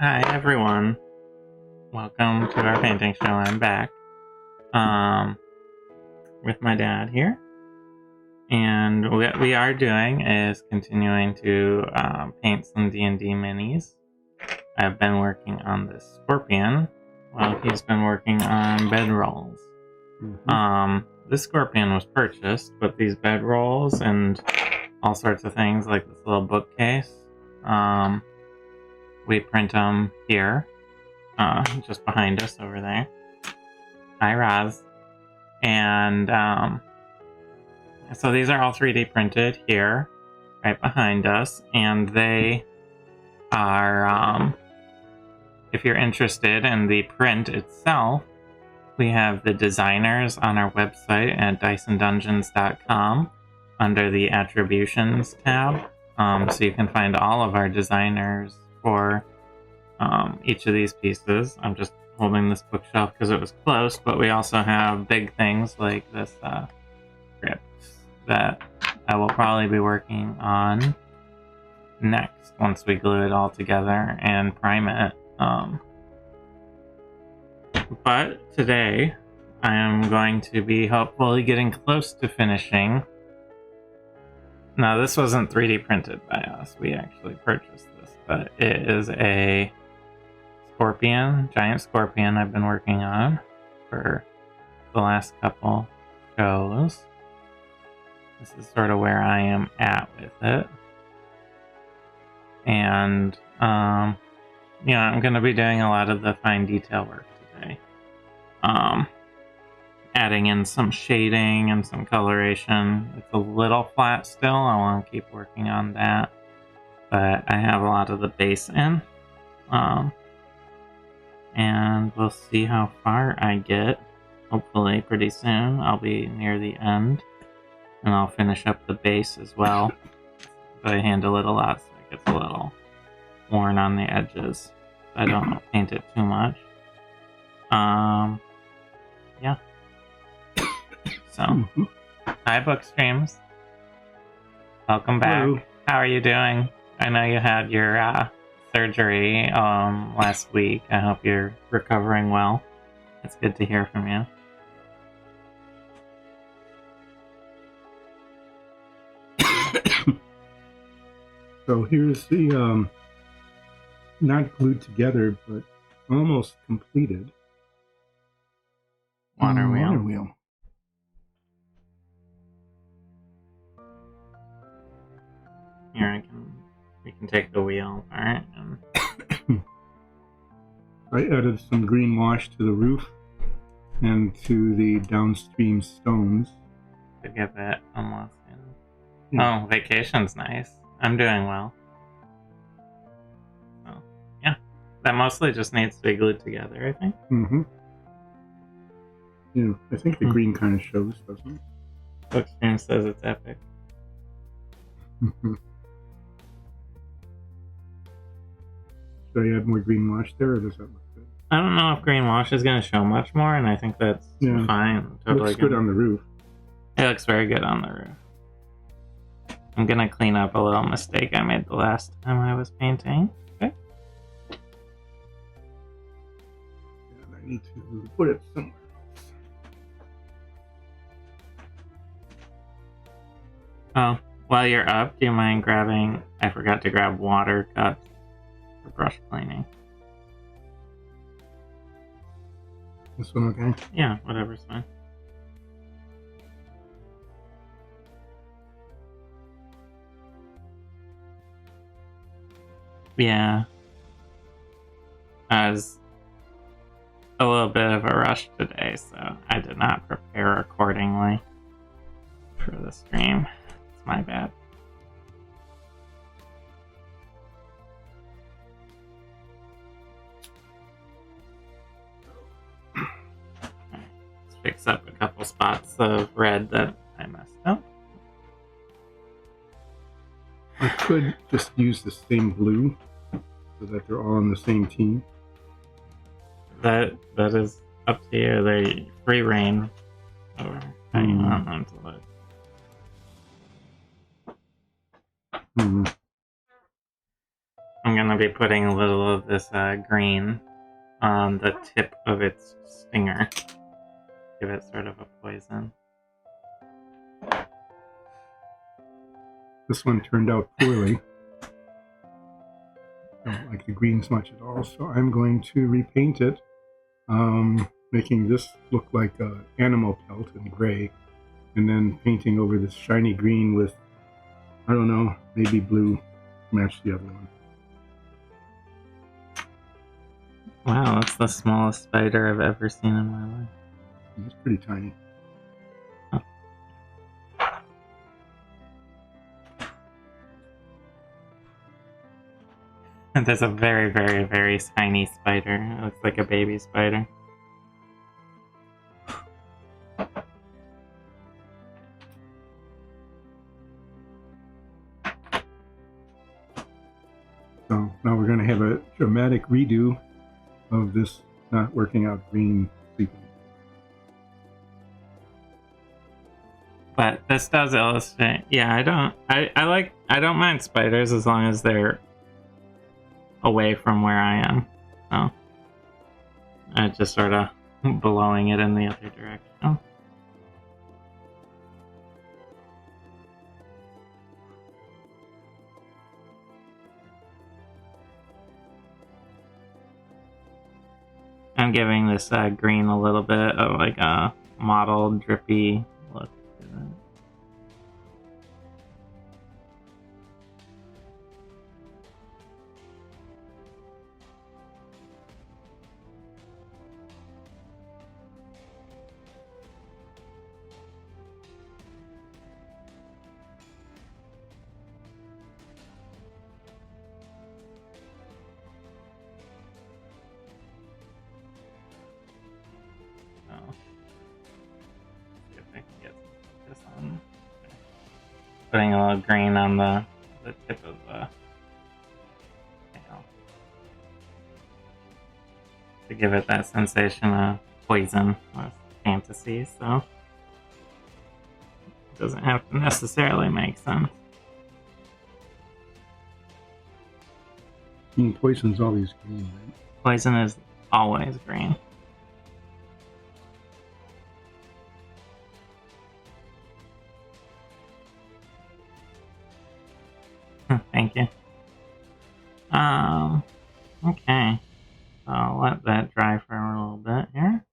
Hi everyone. Welcome to our painting show. I'm back with my dad here. And what we are doing is continuing to paint some D&D minis. I've been working on this scorpion while he's been working on bedrolls. This scorpion was purchased, but these bedrolls and all sorts of things like this little bookcase, we print them here, just behind us over there. Hi, Roz. And so these are all 3D printed here, right behind us, and they are, if you're interested in the print itself, we have the designers on our website at dysondungeons.com under the attributions tab, so you can find all of our designers for each of these pieces. I'm just holding this bookshelf because it was close, but we also have big things like this script that I will probably be working on next once we glue it all together and prime it. But today I am going to be hopefully getting close to finishing. Now, this wasn't 3D printed by us. We actually purchased this, but it is a scorpion, giant scorpion I've been working on for the last couple shows. This is sort of where I am at with it. And, I'm going to be doing a lot of the fine detail work today. Adding in some shading and some coloration. It's a little flat still. I want to keep working on that. But I have a lot of the base in. And we'll see how far I get. Hopefully pretty soon. I'll be near the end. And I'll finish up the base as well. But I handle it a lot, so it gets a little worn on the edges. I don't paint it too much. Yeah. So, hi Bookstreams. Welcome back. Hello. How are you doing? I know you had your surgery last week. I hope you're recovering well. It's good to hear from you. So here's the not glued together, but almost completed Water wheel. wheel. Here, we can take the wheel apart. And I added some green wash to the roof and to the downstream stones. to get that almost in. Yeah. Oh, vacation's nice. I'm doing well. So, yeah. That mostly just needs to be glued together, I think. Mm-hmm. Yeah, I think the green kind of shows, doesn't it? Bookstream says it's epic. Mm-hmm. Should I add more green wash there, or does that look good? I don't know if green wash is going to show much more, and I think that's fine. It looks good on the roof. It looks very good on the roof. I'm going to clean up a little mistake I made the last time I was painting. Okay. And I need to put it somewhere. Oh, while you're up, do you mind grabbing... I forgot to grab water cups for brush cleaning. This one okay? Yeah, whatever's fine. Yeah. I was a little bit of a rush today, so I did not prepare accordingly for the stream. It's my bad. Let's fix up a couple spots of red that I messed up. I could just use the same blue so that they're all on the same team. That is up to you. They free reign over how you want them to look. I'm gonna be putting a little of this green on the tip of its stinger. Give it sort of a poison. This one turned out poorly. I don't like the greens much at all, so I'm going to repaint it, making this look like an animal pelt in gray, and then painting over this shiny green with, I don't know, maybe blue to match the other one. Wow, that's the smallest spider I've ever seen in my life. It's pretty tiny. And there's a very, very, very tiny spider. It looks like a baby spider. So now we're going to have a dramatic redo of this not working out green sleeping. But this does illustrate. Yeah, I don't mind spiders as long as they're away from where I am. So I just sort of blowing it in the other direction. I'm giving this green a little bit of like a mottled, drippy look to it. See if I can get this on. Putting a little green on the tip of the tail to give it that sensation of poison with fantasy, so it doesn't have to necessarily make sense. Poison's always green, right? Poison is always green. Thank you. Okay. So I'll let that dry for a little bit here.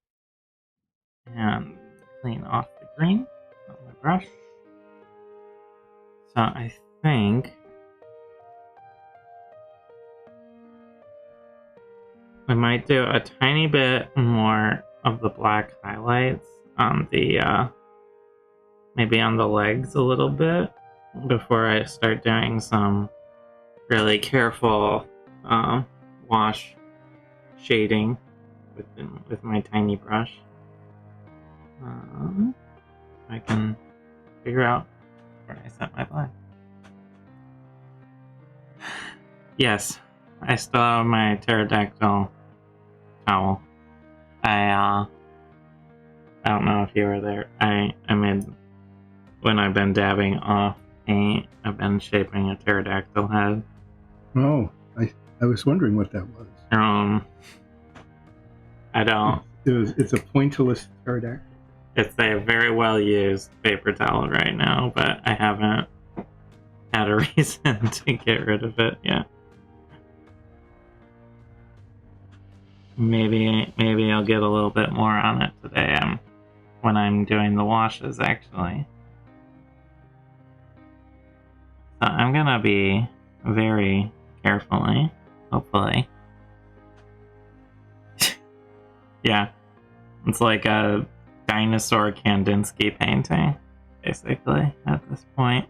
And clean off the green on my brush. So I think we might do a tiny bit more of the black highlights on the, maybe on the legs a little bit before I start doing some really careful wash shading with my tiny brush. I can figure out where I set my black. Yes, I still have my pterodactyl towel. I don't know if you were there. I made, when I've been dabbing off paint, I've been shaping a pterodactyl head. Oh, I was wondering what that was. I don't. It's a pointillist pterodactyl. It's a very well used paper towel right now, but I haven't had a reason to get rid of it yet. Maybe I'll get a little bit more on it today when I'm doing the washes, actually. So I'm gonna be very carefully, hopefully. Yeah, it's like a dinosaur Kandinsky painting, basically, at this point.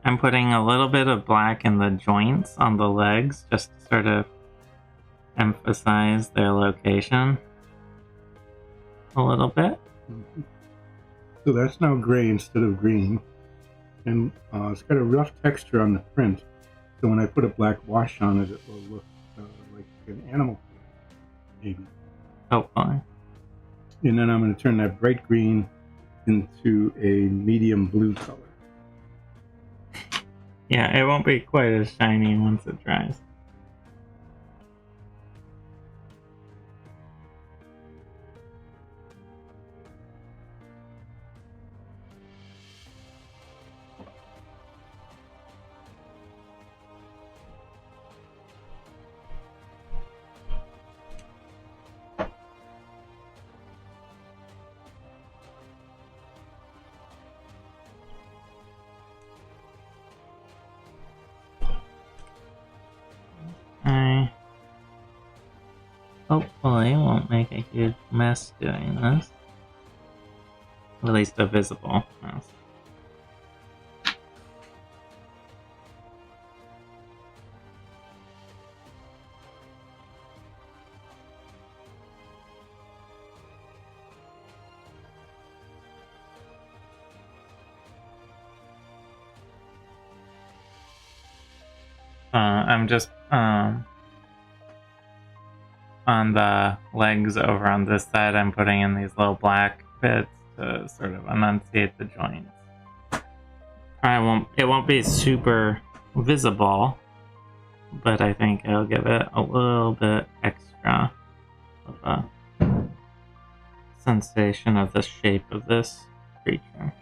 I'm putting a little bit of black in the joints on the legs, just to sort of emphasize their location a little bit. Mm-hmm. So that's now gray instead of green, and it's got a rough texture on the print. So when I put a black wash on it, it will look like an animal, maybe. Hopefully. And then I'm going to turn that bright green into a medium blue color. Yeah, it won't be quite as shiny once it dries. I hopefully won't make a huge mess doing this. At least a visible mess. I'm just on the legs over on this side, I'm putting in these little black bits to sort of enunciate the joints. It won't be super visible, but I think it'll give it a little bit extra of a sensation of the shape of this creature.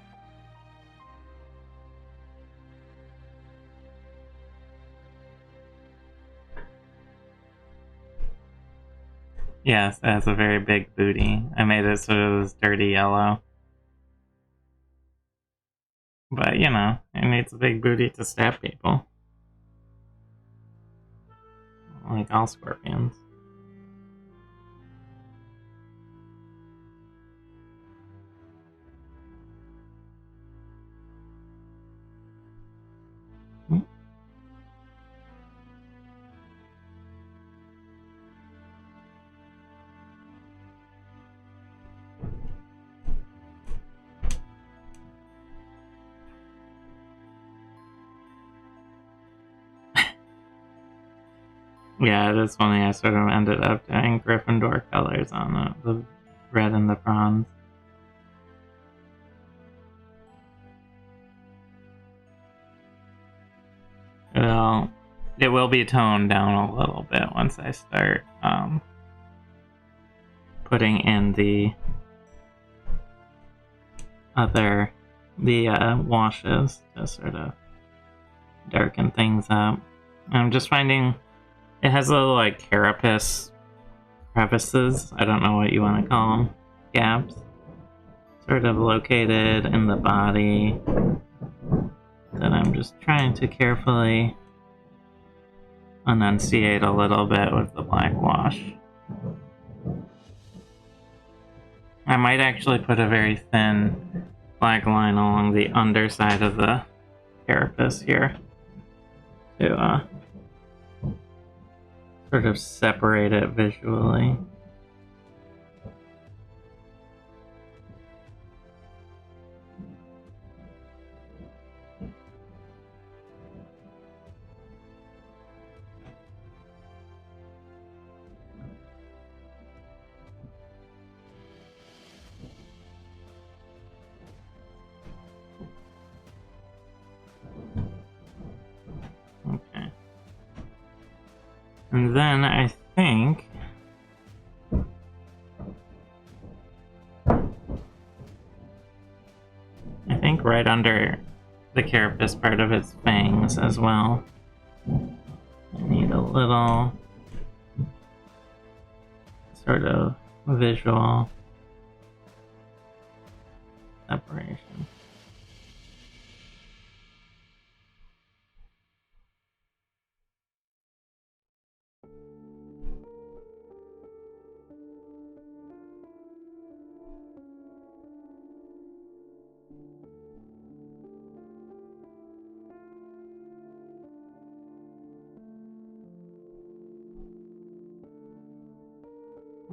Yes, it has a very big booty. I made it sort of this dirty yellow. But, you know, it needs a big booty to stab people. Like all scorpions. Yeah, it is funny. I sort of ended up doing Gryffindor colors on it, the red and the bronze. Well, it will be toned down a little bit once I start putting in the washes to sort of darken things up. I'm just finding it has little like carapace crevices. I don't know what you want to call them. Gaps. Sort of located in the body that I'm just trying to carefully enunciate a little bit with the black wash. I might actually put a very thin black line along the underside of the carapace here to sort of separate it visually. Okay. And then I think right under the carapace part of its fangs as well. I need a little sort of visual separation.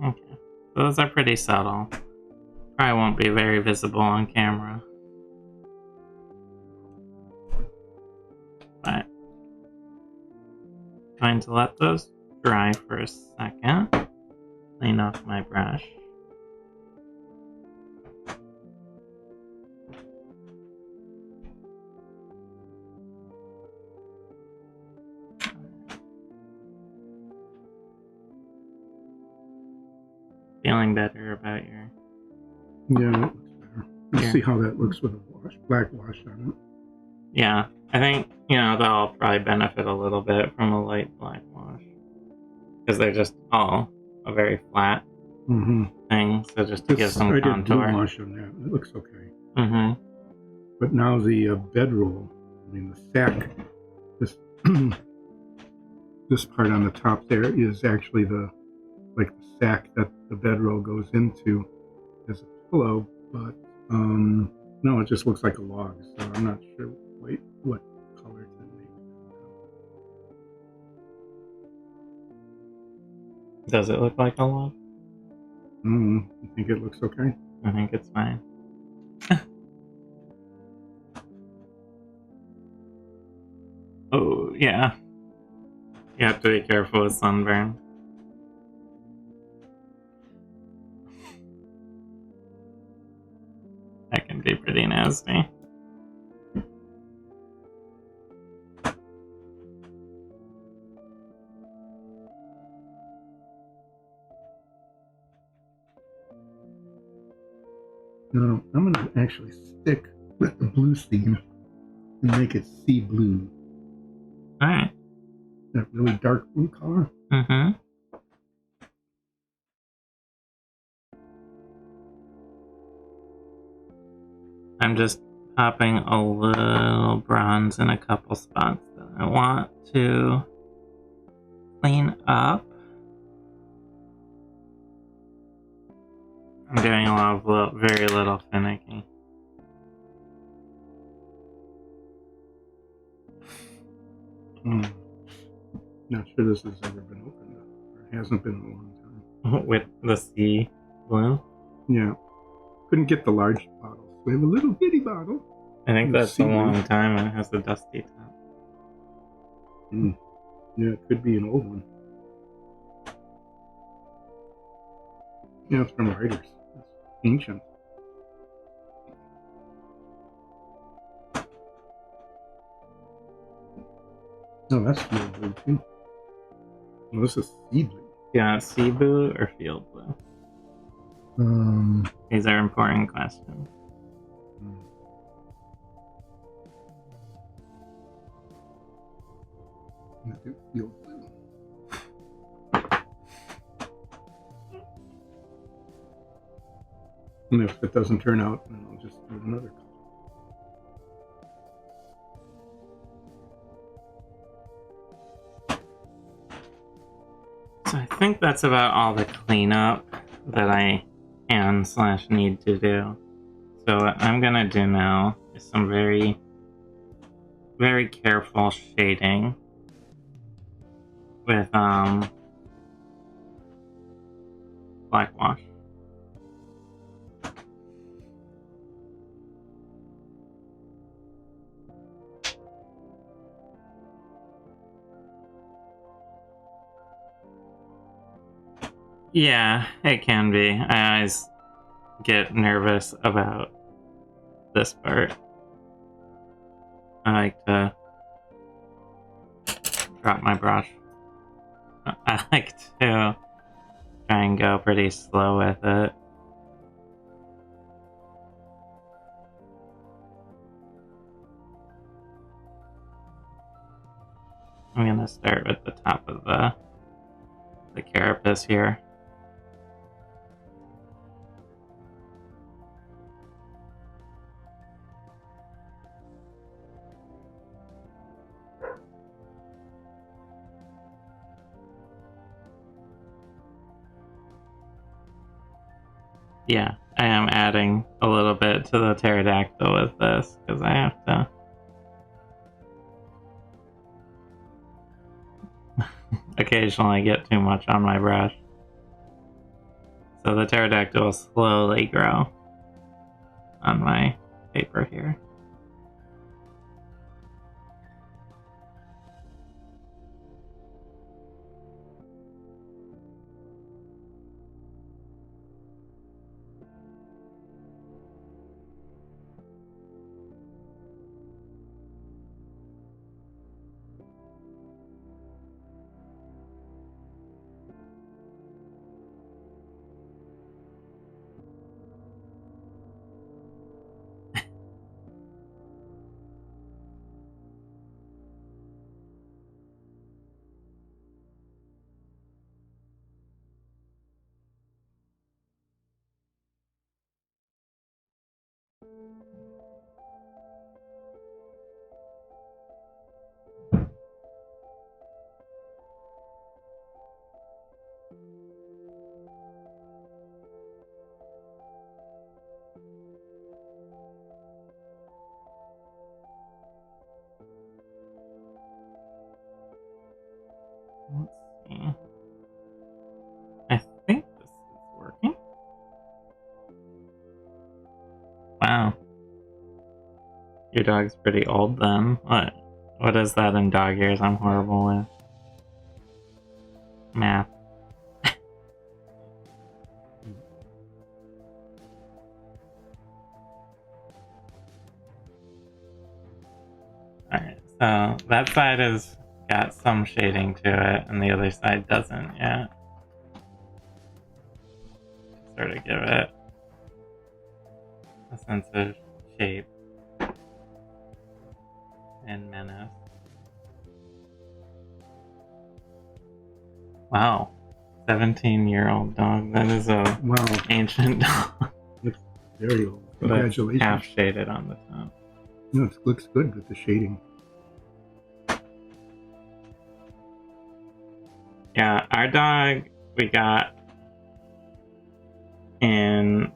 Okay, those are pretty subtle. Probably won't be very visible on camera. But I'm going to let those dry for a second. Clean off my brush. feeling better about your... Yeah, it looks better. Let's Yeah. see how that looks with a black wash on it. Yeah, I think, they'll probably benefit a little bit from a light black wash. Because they're just all a very flat thing, so just to give some I contour. did blue wash on that. It looks okay. Mm-hmm. But now the bedroll, the sack, this this part on the top there is actually the sack that the bedroll goes into as a pillow, but no, it just looks like a log, so I'm not sure quite what color to make. Does it look like a log? You think it looks okay? I think it's fine. Oh, yeah. You have to be careful with sunburn. That can be pretty nasty. No, I'm going to actually stick with the blue theme and make it sea blue. Alright. That really dark blue color. Mm-hmm. I'm just popping a little bronze in a couple spots that I want to clean up. I'm doing a lot of very little finicky. Not sure this has ever been opened up, or it hasn't been in a long time. With the sea blue? Yeah. Couldn't get the large bottles. We have a little bitty bottle. I think The that's a sea blue. long time and it has a dusty top. Yeah, it could be an old one. Yeah, it's from writers. It's ancient. No, that's field blue too. Well, this is sea blue. Yeah, sea blue or field blue? These are important questions. I do field blue. And if it doesn't turn out, then I'll just do another color. So I think that's about all the cleanup that I can/need to do. So what I'm gonna do now is some very, very careful shading with black wash. Yeah, it can be. I always get nervous about this part. I like to drop my brush. I like to try and go pretty slow with it. I'm gonna start with the top of the carapace here. Yeah, I am adding a little bit to the pterodactyl with this because I have to occasionally get too much on my brush. So the pterodactyl will slowly grow on my paper here. Let's see. I think this is working. Wow. Your dog's pretty old then. What is that in dog years? I'm horrible with math. Alright, so that side has got some shading to it, and the other side doesn't yet. Sort of give it a sense of shape and menace. Wow. 17-year-old dog. That is a Wow, ancient dog. looks very old. But Congratulations. half shaded on the top. No, it looks good with the shading. Yeah, our dog we got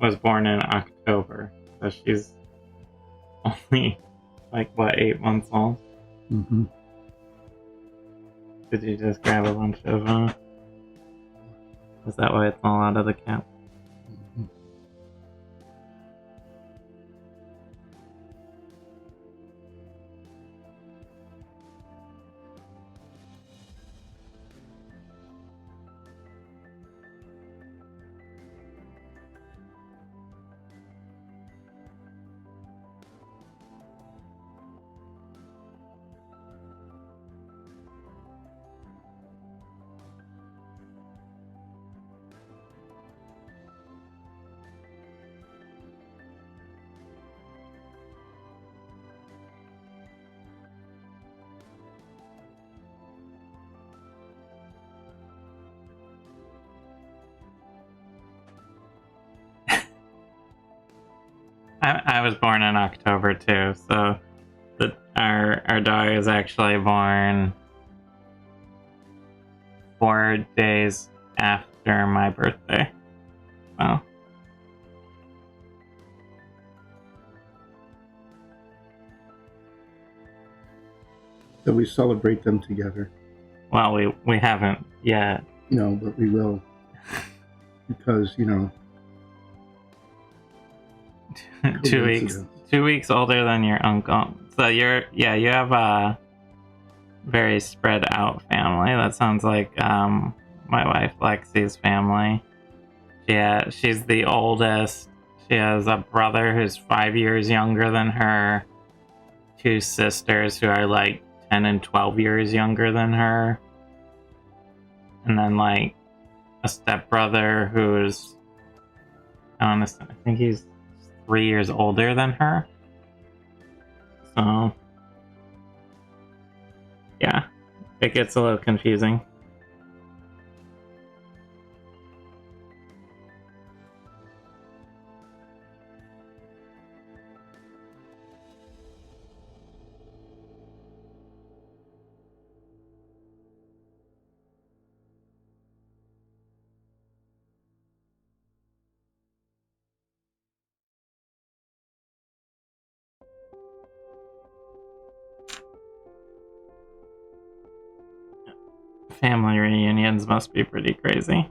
was born in October. So she's only like what, 8 months old? Mm-hmm. Did you just grab a bunch of is that why it's all out of the cap? Mm-hmm. I was born in October too, so our dog is actually born 4 days after my birthday. So So we celebrate them together. well, we haven't yet. No, but we will. Because, 2 weeks. coincidence. 2 weeks older than your uncle. So you have a very spread out family. That sounds like my wife Lexi's family. Yeah, she's the oldest. She has a brother who's 5 years younger than her. 2 sisters who are like 10 and 12 years younger than her. And then like a stepbrother who's I think he's 3 years older than her. So yeah, it gets a little confusing. Family reunions must be pretty crazy.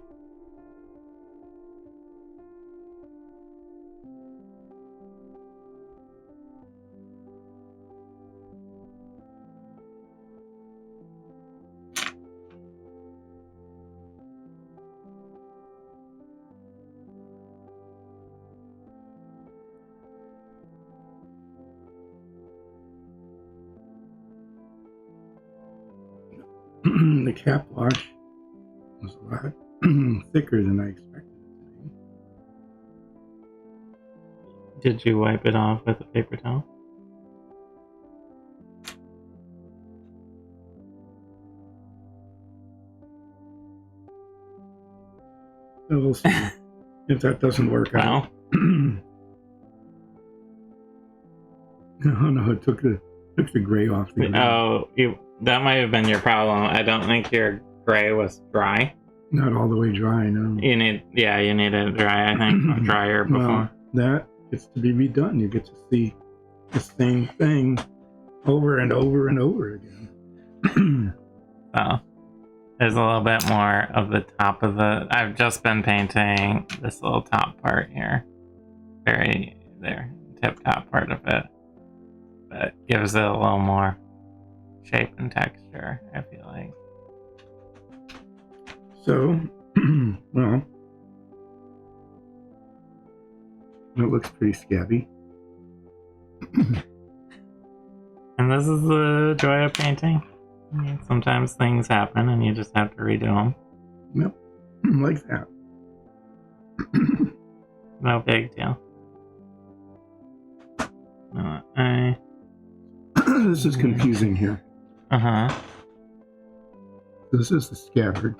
The cap wash was a lot thicker than I expected it to Did you wipe it off with a paper towel? be. So we'll see if that doesn't work out. Well, Oh no, it took the gray off the green. Oh, that might have been your problem. I don't think your gray was dry. Not all the way dry, no. You need it dry, I think, drier before. Well, that gets to be redone. You get to see the same thing over and over and over again. So there's a little bit more of the top of the. I've just been painting this little top part here, tip top part of it, but gives it a little more shape and texture, I feel like. So, well, it looks pretty scabby. And this is the joy of painting. Sometimes things happen and you just have to redo them. Yep, like that. No big deal. This is confusing here. Uh-huh. This is the scabbard.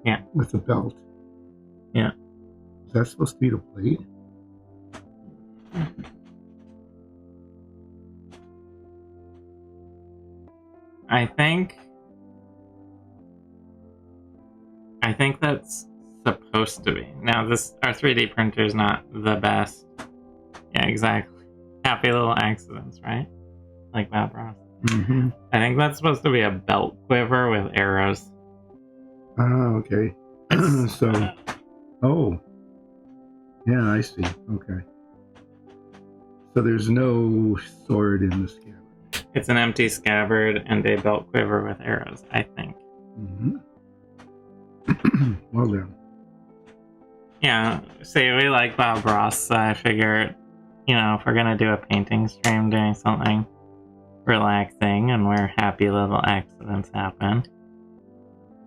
Yeah. With the belt. Yeah. Is that supposed to be the blade? I think that's supposed to be. Now our 3D printer is not the best. Yeah, exactly. Happy little accidents, right? Like Bob Ross. Mm-hmm. I think that's supposed to be a belt quiver with arrows. Ah, okay. So, oh. Yeah, I see. Okay. So there's no sword in the scabbard. It's an empty scabbard and a belt quiver with arrows, I think. Mm-hmm. Well done. Yeah, see, we like Bob Ross, so I figured, if we're gonna do a painting stream doing something relaxing and where happy little accidents happen,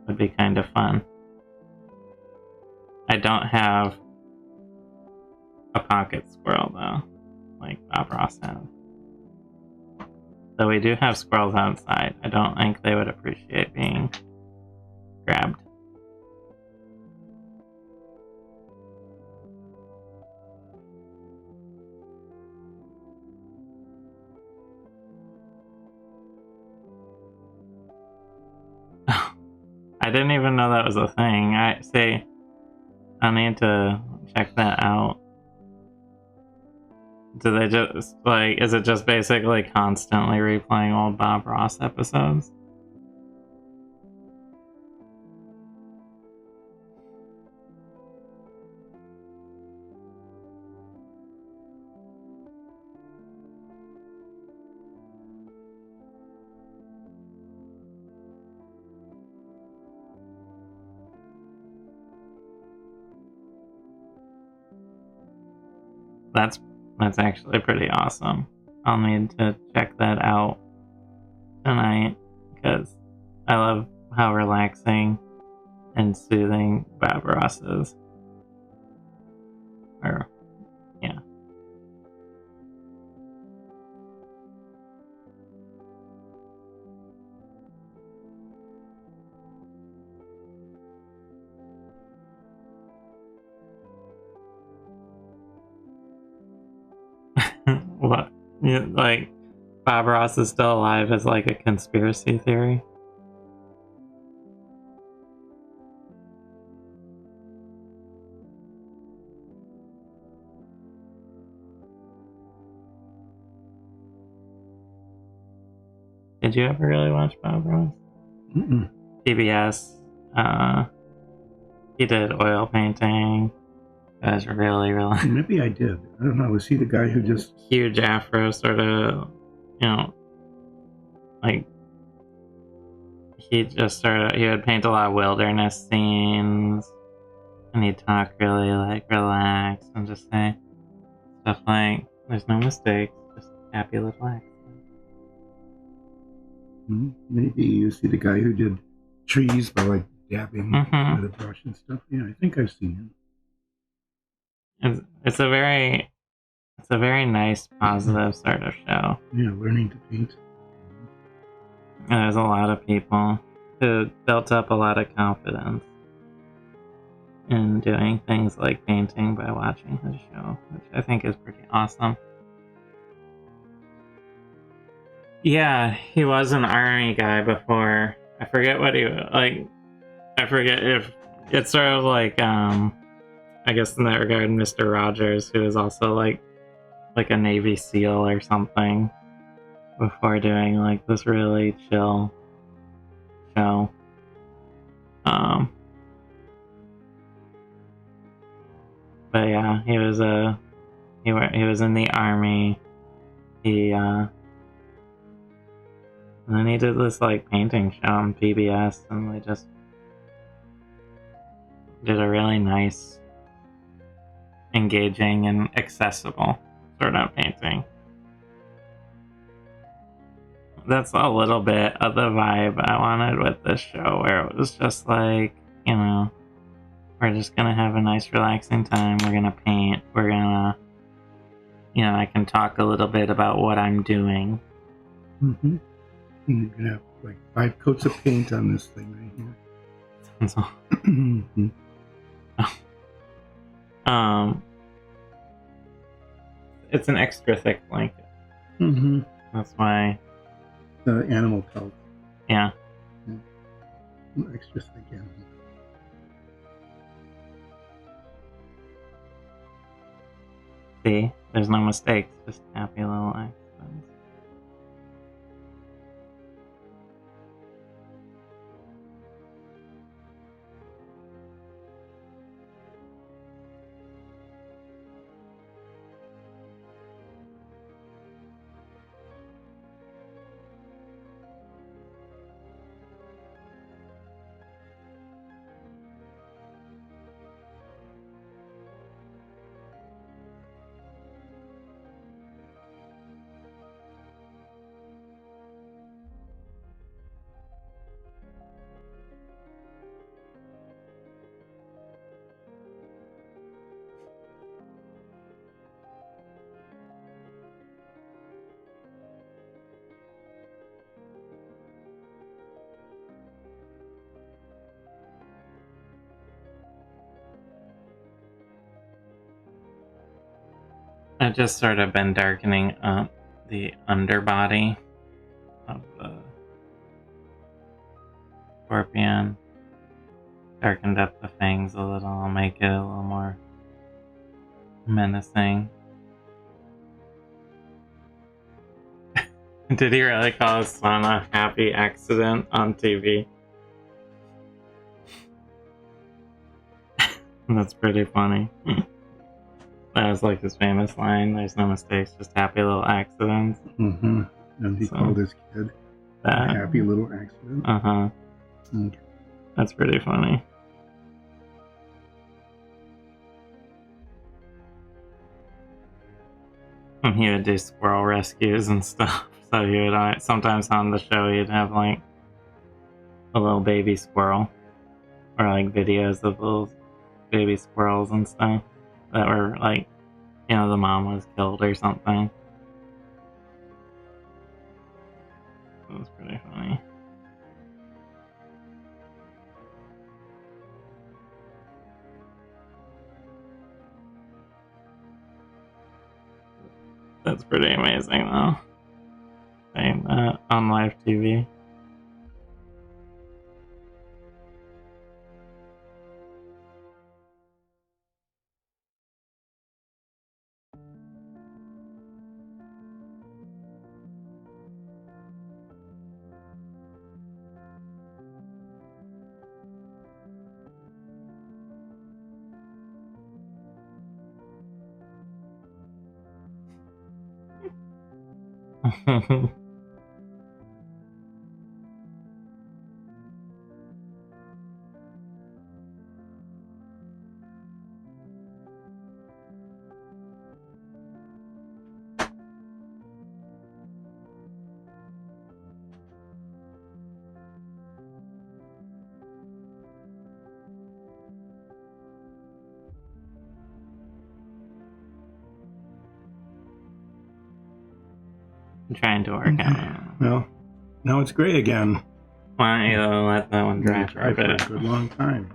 would be kind of fun. I don't have a pocket squirrel, though, like Bob Ross has. Though we do have squirrels outside, I don't think they would appreciate being grabbed. I didn't even know that was a thing. I need to check that out. Do they just, is it just basically constantly replaying old Bob Ross episodes? That's actually pretty awesome. I'll need to check that out tonight because I love how relaxing and soothing Bob Ross is. Yeah. What? Bob Ross is still alive as a conspiracy theory? Did you ever really watch Bob Ross? Mm-mm. PBS. He did oil painting. That was really, really... Maybe I did. I don't know. Was he the guy who just... Huge afro, sort of, he would paint a lot of wilderness scenes, and he'd talk really, relaxed, and just say stuff like, there's no mistakes, just happy little accidents. Maybe you see the guy who did trees by, dabbing with a brush and stuff. Yeah, I think I've seen him. It's a very nice, positive sort of show. Yeah, learning to paint. And there's a lot of people who built up a lot of confidence in doing things like painting by watching his show, which I think is pretty awesome. Yeah, he was an army guy before. I forget what he like. I forget if it's sort of like I guess in that regard, Mr. Rogers, who is also like a Navy SEAL or something before doing like this really chill show. Um, but yeah, he was he was in the army. And then he did this like painting show on PBS, and they just did a really nice, engaging, and accessible sort of painting. That's a little bit of the vibe I wanted with this show, where it was just like, you know, we're just gonna have a nice relaxing time, we're gonna paint, we're gonna, you know, I can talk a little bit about what I'm doing. Mm-hmm. You're gonna have like 5 coats of paint on this thing right here. So, Mm-hmm. it's an extra thick blanket. Mm-hmm. That's why. The animal pelt. Yeah. Extra thick animal. See, there's no mistakes, just happy little accidents. I've just sort of been darkening up the underbody of the scorpion. Darkened up the fangs a little, I'll make it a little more menacing. Did he really call his son a happy accident on TV? That's pretty funny. That was like his famous line, there's no mistakes, just happy little accidents. Mm-hmm. And he called his kid a happy little accident. Uh-huh. Okay. That's pretty funny. And he would do squirrel rescues and stuff. So he would sometimes on the show he'd have like a little baby squirrel, or like videos of little baby squirrels and stuff that were like, you know, the mom was killed or something. It was pretty funny. That's pretty amazing though. Saying that on live TV. I'm trying to work out. Well, now it's gray again. Why don't you let that one dry for a bit? For a good long time.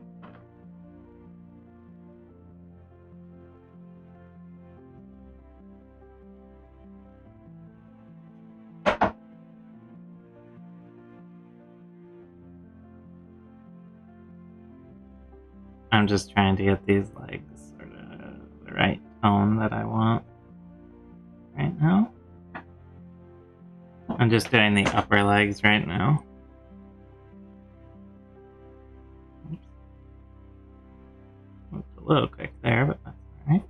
I'm just trying to get these legs sort of the right tone that I want right now. I'm just doing the upper legs right now. Oops. Moved a little quick there, but that's alright.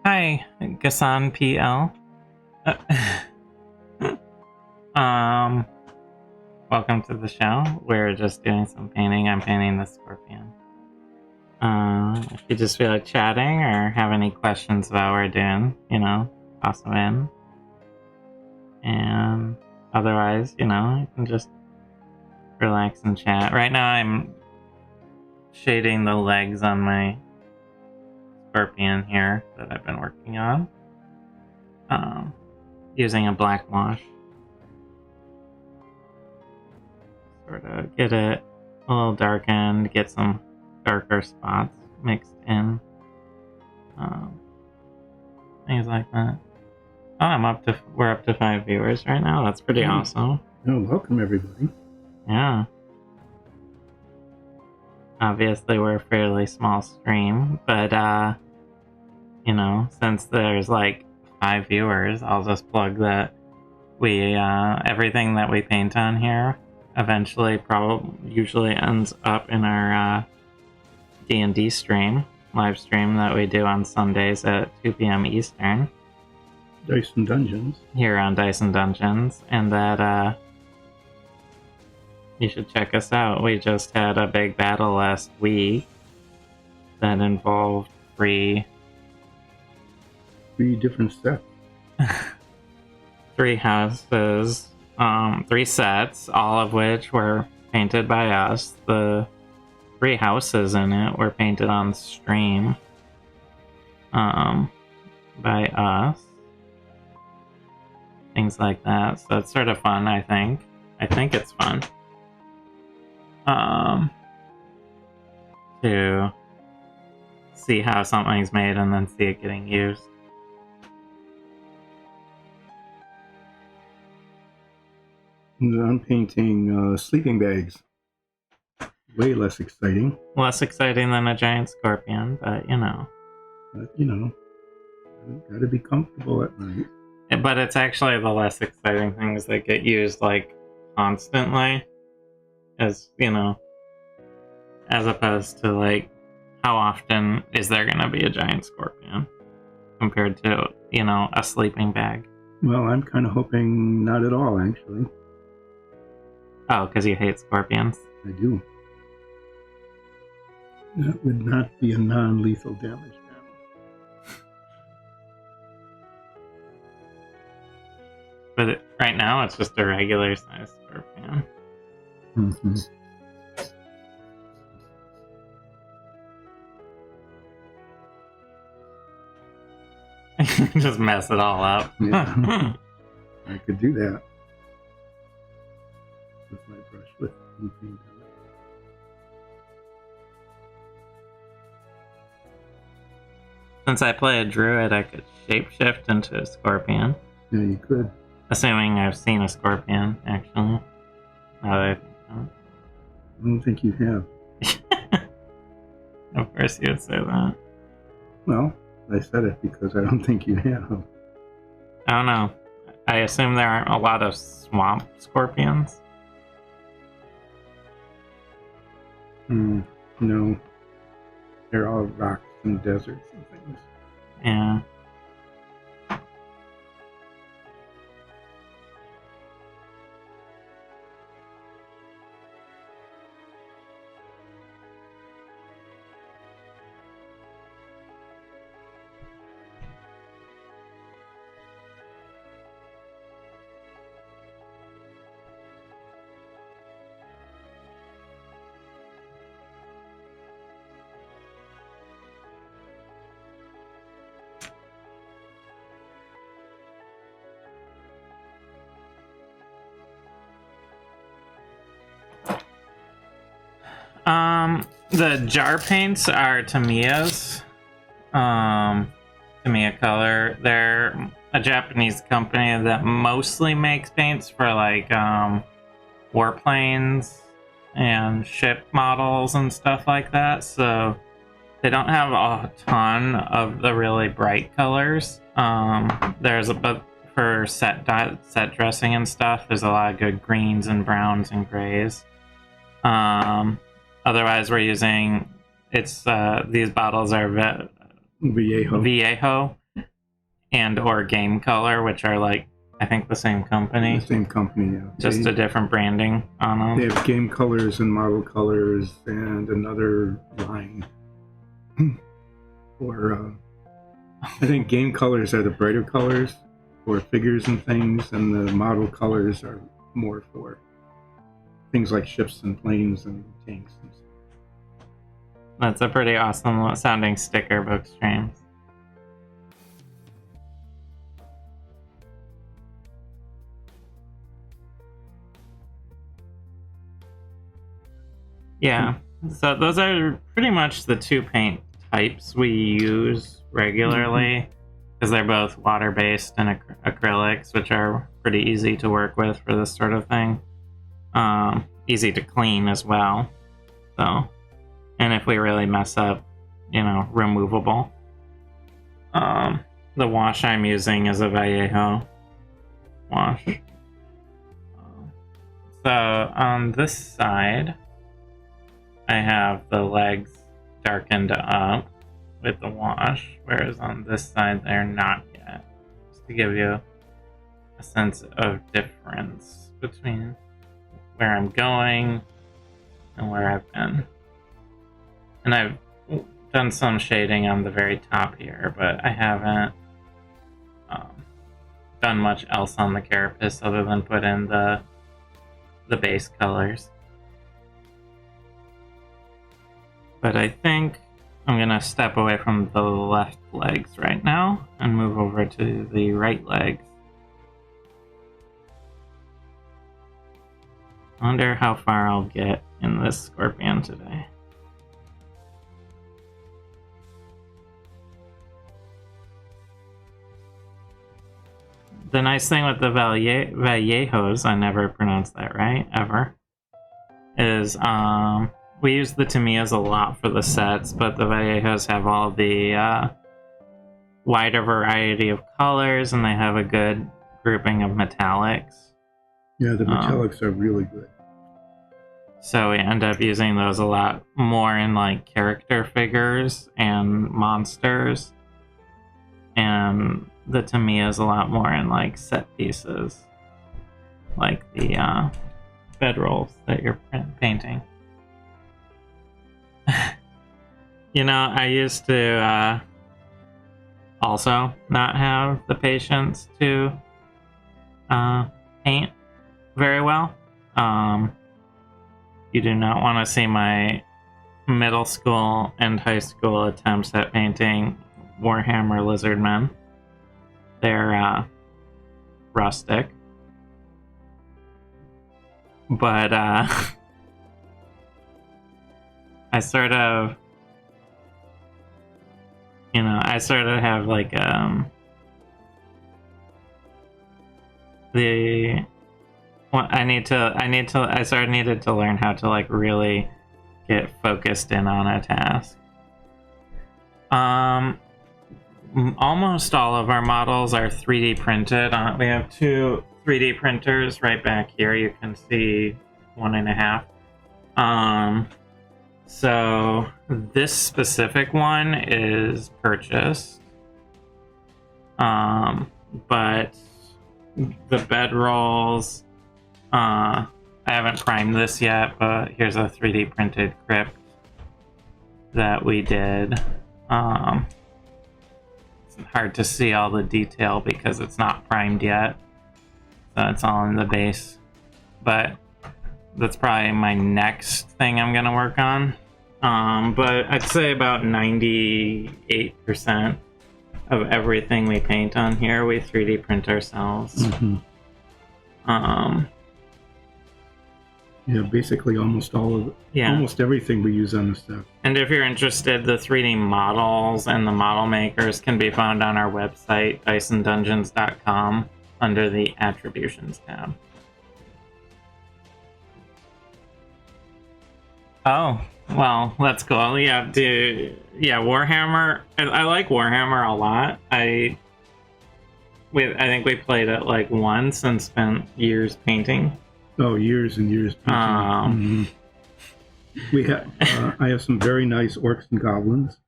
Hi, Gasan PL. Welcome to the show. We're just doing some painting. I'm painting the scorpion. If you just feel like chatting or have any questions about what we're doing, toss them in. And otherwise, you can just relax and chat. Right now I'm shading the legs on my scorpion here that I've been working on. Using a black wash. Sort of get it a little darkened, get some darker spots mixed in. Things like that. Oh, we're up to 5 viewers right now. That's pretty awesome. Oh, welcome everybody. Yeah. Obviously we're a fairly small stream, but since there's like 5 viewers, I'll just plug that we everything that we paint on here eventually usually ends up in our D&D live stream that we do on Sundays at 2 p.m. Eastern. Dice and Dungeons. Here on Dice and Dungeons, and that you should check us out. We just had a big battle last week that involved three different sets. 3 houses, 3 sets, all of which were painted by us. The 3 houses in it were painted on stream by us. Things like that. So it's sort of fun, I think. I think it's fun. To see how something's made and then see it getting used. I'm painting sleeping bags. Way less exciting. Less exciting than a giant scorpion, but But gotta be comfortable at night. But it's actually the less exciting things that get used like constantly, as opposed to like how often is there gonna be a giant scorpion compared to a sleeping bag. Well, I'm kind of hoping not at all, actually. Oh, because you hate scorpions? I do. That would not be a non-lethal damage battle. But right now it's just a regular sized scorpion. Mm-hmm. Just mess it all up. Yeah. I could do that with my brush with paint on it. Since I play a druid, I could shapeshift into a scorpion. Yeah, you could. Assuming I've seen a scorpion, actually. Now that I think of it. I don't think you have. Of course you would say that. Well, I said it because I don't think you have. I don't know. I assume there aren't a lot of swamp scorpions. No. They're all rocks and deserts and things. Yeah. The jar paints are Tamiya's. Tamiya Color. They're a Japanese company that mostly makes paints for like warplanes and ship models and stuff like that. So they don't have a ton of the really bright colors. There's but for set dressing and stuff, there's a lot of good greens and browns and grays. Otherwise, we're using these bottles are Viejo and or Game Color, which are like I think the same company. The same company, yeah. Just a different branding on them. They have Game Colors and Model Colors and another line. Or I think Game Colors are the brighter colors for figures and things, and the Model Colors are more for things like ships and planes and tanks and stuff. That's a pretty awesome sounding sticker, Bookstreams. Yeah, so those are pretty much the two paint types we use regularly, because they're both water-based and acrylics, which are pretty easy to work with for this sort of thing. Easy to clean as well. So, and if we really mess up, removable. The wash I'm using is a Vallejo wash. So on this side, I have the legs darkened up with the wash, whereas on this side they're not yet. Just to give you a sense of difference between where I'm going and where I've been. And I've done some shading on the very top here, but I haven't done much else on the carapace other than put in the base colors. But I think I'm going to step away from the left legs right now and move over to the right legs. I wonder how far I'll get in this scorpion today. The nice thing with the Vallejos, I never pronounced that right, ever, is we use the Tamiyas a lot for the sets, but the Vallejos have all the wider variety of colors, and they have a good grouping of metallics. Yeah, the metallics are really good. So we end up using those a lot more in like character figures and monsters, and the Tamiyas a lot more in like set pieces, like the bedrolls that you're painting. I used to also not have the patience to paint very well. You do not want to see my middle school and high school attempts at painting Warhammer Lizardmen. They're rustic. But I sort of have like I sort of needed to learn how to like really get focused in on a task. Almost all of our models are 3D printed. We have two 3D printers right back here. You can see 1.5. So this specific one is purchased. But the bedrolls, I haven't primed this yet, but here's a 3D printed crypt that we did. It's hard to see all the detail because it's not primed yet. So it's all in the base. But that's probably my next thing I'm gonna work on. But I'd say about 98% of everything we paint on here, we 3D print ourselves. Yeah, basically almost all of it. Yeah. Almost everything we use on the set. And if you're interested, the 3D models and the model makers can be found on our website, DysonDungeons.com, under the Attributions tab. Oh, well, that's cool. Yeah, Warhammer. I like Warhammer a lot. I think we played it like once and spent years painting. Oh, years and years painting. We have. I have some very nice orcs and goblins.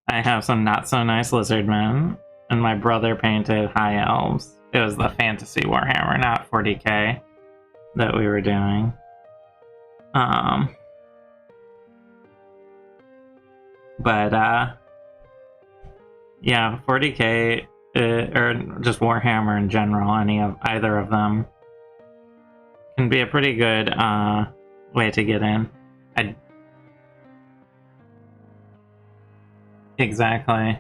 I have some not so nice lizard men, and my brother painted high elves. It was the fantasy Warhammer, not 40k, that we were doing. Yeah, 40k or just Warhammer in general, either of them can be a pretty good way to get in. Exactly.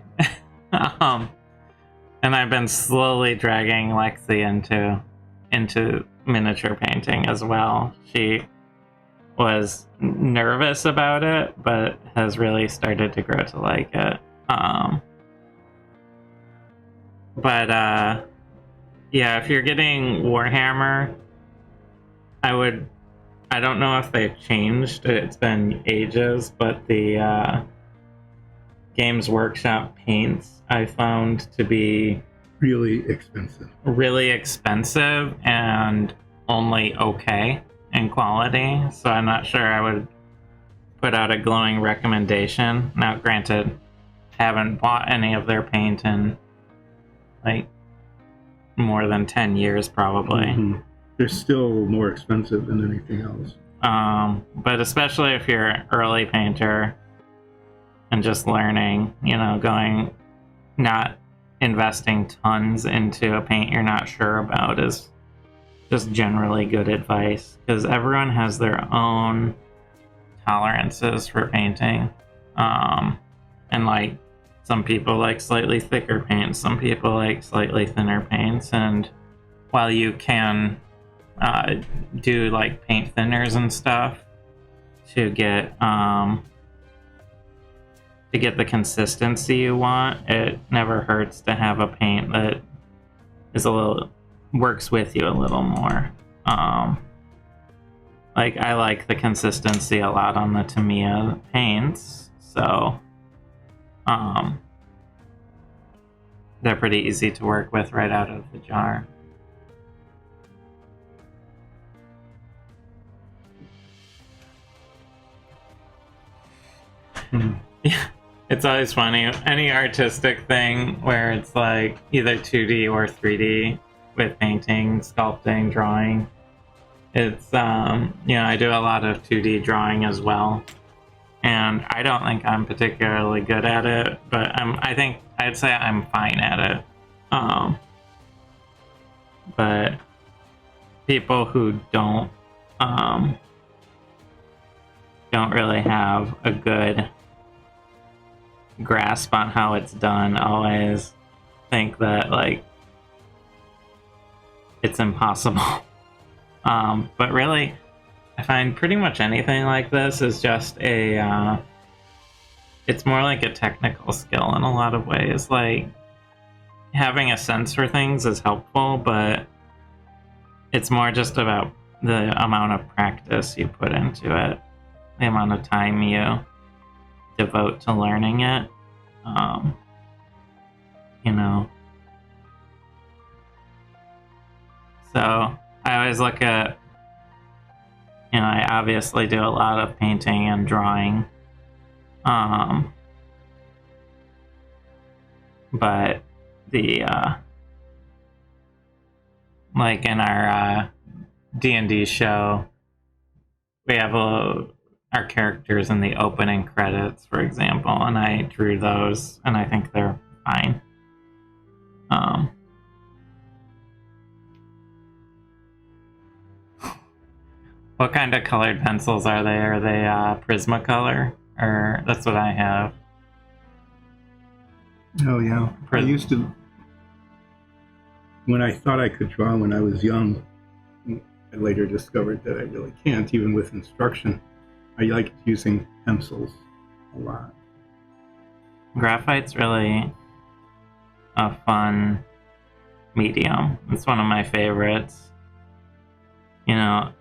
And I've been slowly dragging Lexi into miniature painting as well. She was nervous about it, but has really started to grow to like it. Yeah, if you're getting Warhammer, I don't know if they've changed. It's been ages, but the Games Workshop paints I found to be really expensive and only okay in quality. So I'm not sure I would put out a glowing recommendation. Now, granted, haven't bought any of their paint in like more than 10 years probably. Mm-hmm. They're still more expensive than anything else. But especially if you're an early painter and just learning, not investing tons into a paint you're not sure about is just generally good advice, because everyone has their own tolerances for painting. And like some people like slightly thicker paints, some people like slightly thinner paints, and while you can do like paint thinners and stuff to get the consistency you want, it never hurts to have a paint that is works with you a little more. Like I like the consistency a lot on the Tamiya paints, so they're pretty easy to work with right out of the jar. Yeah, it's always funny. Any artistic thing where it's like either 2D or 3D with painting, sculpting, drawing. It's I do a lot of 2D drawing as well, and I don't think I'm particularly good at it, but I'd say I'm fine at it. But people who don't really have a good grasp on how it's done always think that like it's impossible. But really, I find pretty much anything like this is just it's more like a technical skill in a lot of ways. Like having a sense for things is helpful, but it's more just about the amount of practice you put into it, the amount of time you devote to learning it. So I always look at, I obviously do a lot of painting and drawing, but the like in our D&D show, we have our characters in the opening credits, for example, and I drew those, and I think they're fine. What kind of colored pencils are they? Are they Prismacolor? Or that's what I have. Oh yeah, I used to. When I thought I could draw when I was young, I later discovered that I really can't, even with instruction. I like using pencils a lot. Graphite's really a fun medium. It's one of my favorites. You know,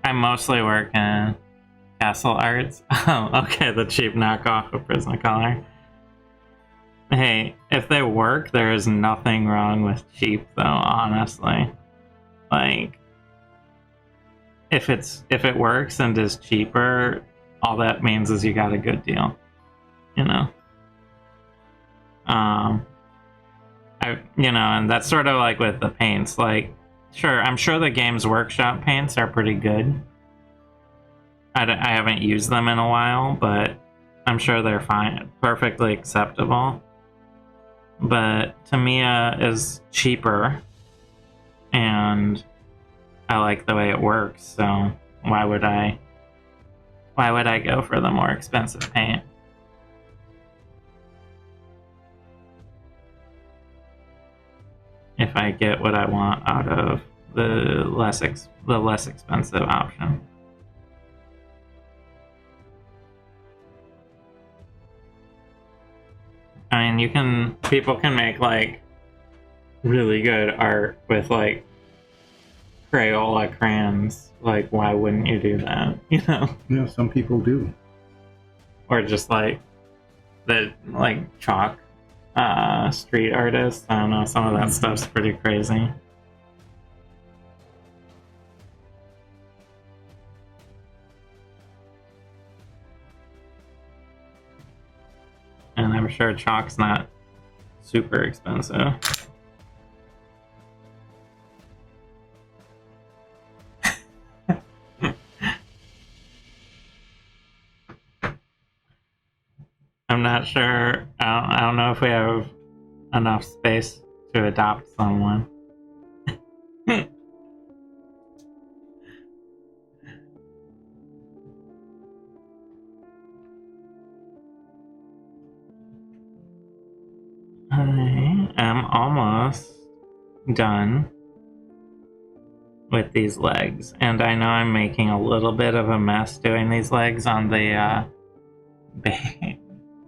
I mostly work in castle arts. Oh, okay, the cheap knockoff of Prismacolor. Hey, if they work, there is nothing wrong with cheap, though, honestly. Like, if it works and is cheaper, all that means is you got a good deal. You know? And that's sort of like with the paints. Like, sure, I'm sure the Games Workshop paints are pretty good. I haven't used them in a while, but I'm sure they're fine, perfectly acceptable. But Tamiya is cheaper, and I like the way it works, so why would I go for the more expensive paint? If I get what I want out of the less expensive option. I mean, people can make like really good art with like Crayola crayons. Like, why wouldn't you do that? You know? Yeah, some people do. Or just like the chalk street artists. I don't know, some of that stuff's pretty crazy. And I'm sure chalk's not super expensive. I'm not sure. I don't know if we have enough space to adopt someone. I am almost done with these legs, and I know I'm making a little bit of a mess doing these legs on the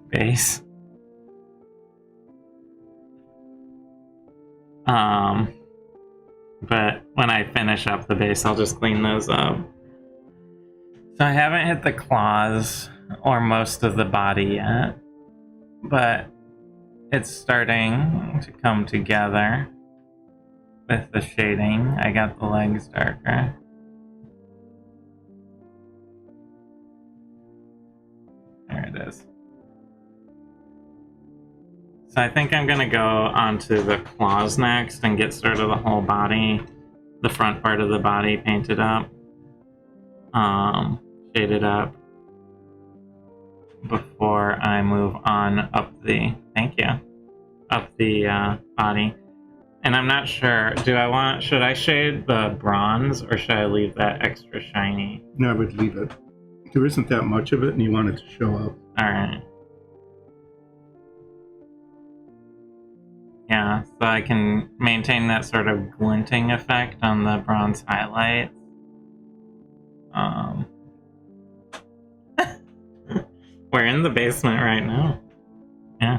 base. But when I finish up the base, I'll just clean those up. So I haven't hit the claws or most of the body yet, but it's starting to come together with the shading. I got the legs darker. There it is. So I think I'm gonna go onto the claws next and get sort of the whole body, the front part of the body painted up, shaded up, before I move on up the, body. And I'm not sure, should I shade the bronze or should I leave that extra shiny? No, I would leave it. There isn't that much of it and you want it to show up. Alright. Yeah, so I can maintain that sort of glinting effect on the bronze highlights. We're in the basement right now. Yeah.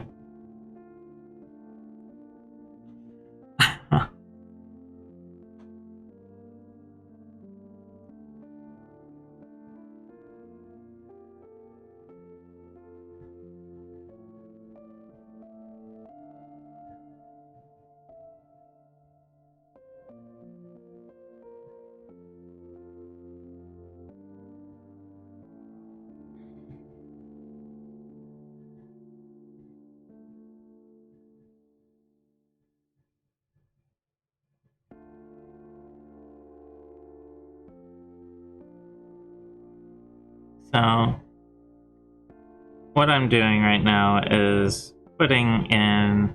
So, what I'm doing right now is putting in,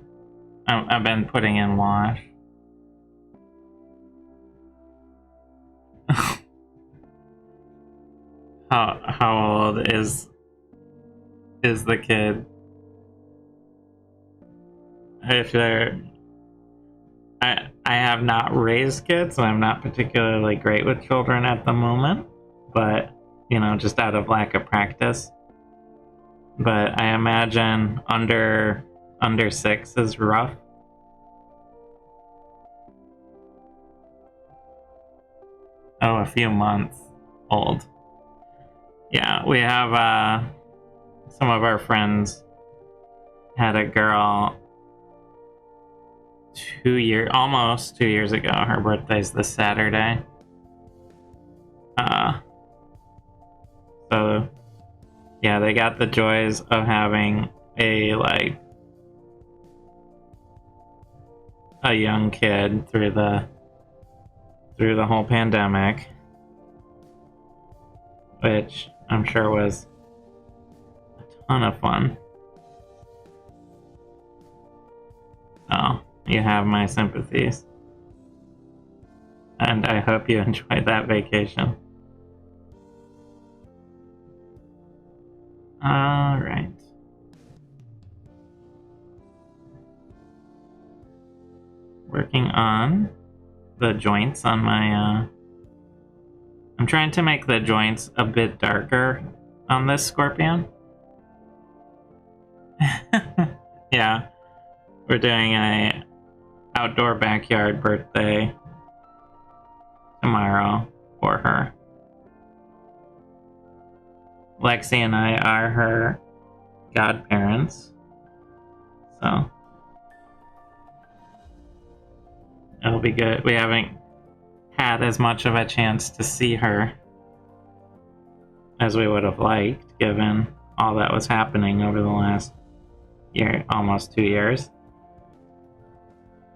I've been putting in wash. How old is the kid? If they're I have not raised kids, and I'm not particularly great with children at the moment, but just out of lack of practice. But I imagine under 6 is rough. Oh, a few months old. Yeah, we have some of our friends had a girl almost 2 years ago. Her birthday's this Saturday. So yeah, they got the joys of having a young kid through the whole pandemic, which I'm sure was a ton of fun. So you have my sympathies, and I hope you enjoyed that vacation. All right. Working on the joints on my I'm trying to make the joints a bit darker on this scorpion. Yeah, we're doing a outdoor backyard birthday tomorrow for her. Lexi and I are her godparents, so it'll be good. We haven't had as much of a chance to see her as we would have liked, given all that was happening over the last year, almost 2 years.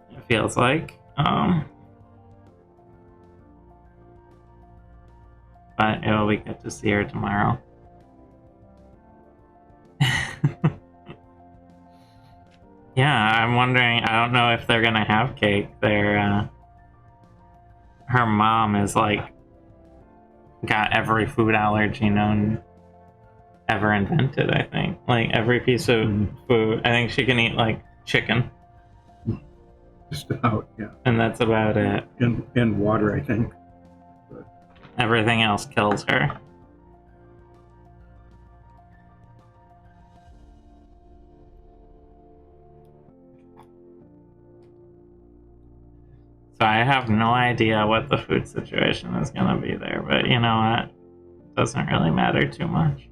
It feels like. But it'll be good to see her tomorrow. Yeah, I'm wondering, I don't know if they're gonna have cake. Her mom is got every food allergy known ever invented, I think. Every piece of food. I think she can eat chicken. Just about, yeah. And that's about it. And water, I think. But everything else kills her. So I have no idea what the food situation is going to be there, but you know what? It doesn't really matter too much.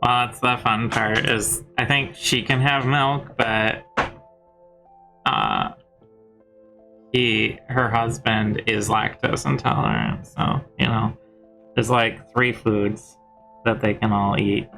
Well, that's the fun part, is I think she can have milk, but her husband is lactose intolerant, so there's 3 foods that they can all eat.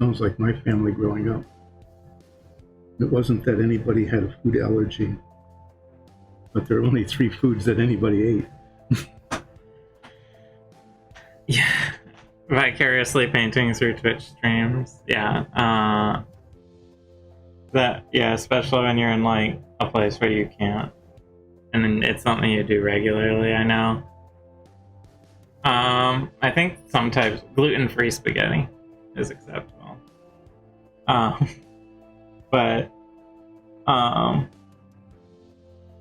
sounds like my family growing up. It wasn't that anybody had a food allergy, but there are only 3 foods that anybody ate. Yeah, vicariously painting through Twitch streams. Yeah, especially when you're in a place where you can't, and it's something you do regularly. I know. I think some types gluten-free spaghetti is acceptable. But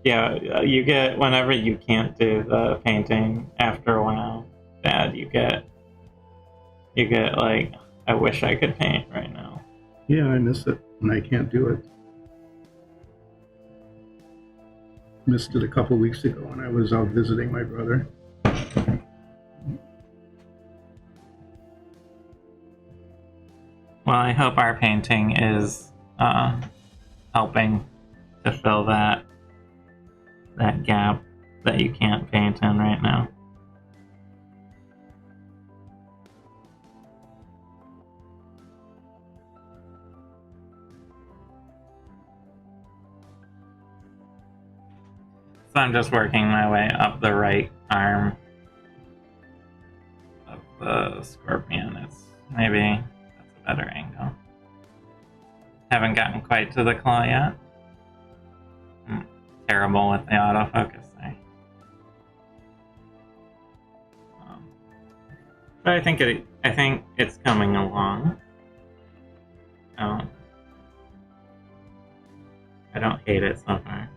yeah, you get, whenever you can't do the painting after a while, Dad, you get I wish I could paint right now. Yeah, I miss it when I can't do it. Missed it a couple weeks ago when I was out visiting my brother. Well, I hope our painting is helping to fill that gap that you can't paint in right now. So I'm just working my way up the right arm of the scorpion. Maybe that's a better angle. Haven't gotten quite to the claw yet. I'm terrible with the autofocus there. But I think it's coming along. Oh, I don't hate it so far.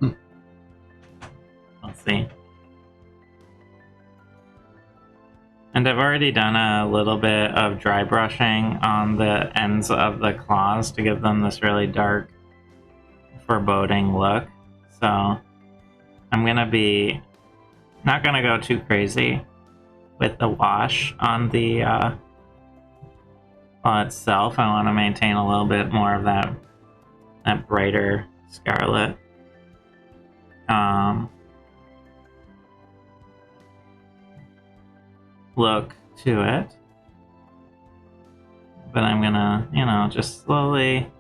We'll see. And I've already done a little bit of dry brushing on the ends of the claws to give them this really dark, foreboding look. So I'm gonna be not gonna go too crazy with the wash on the claw itself. I want to maintain a little bit more of that brighter scarlet. Look to it. But I'm gonna, just slowly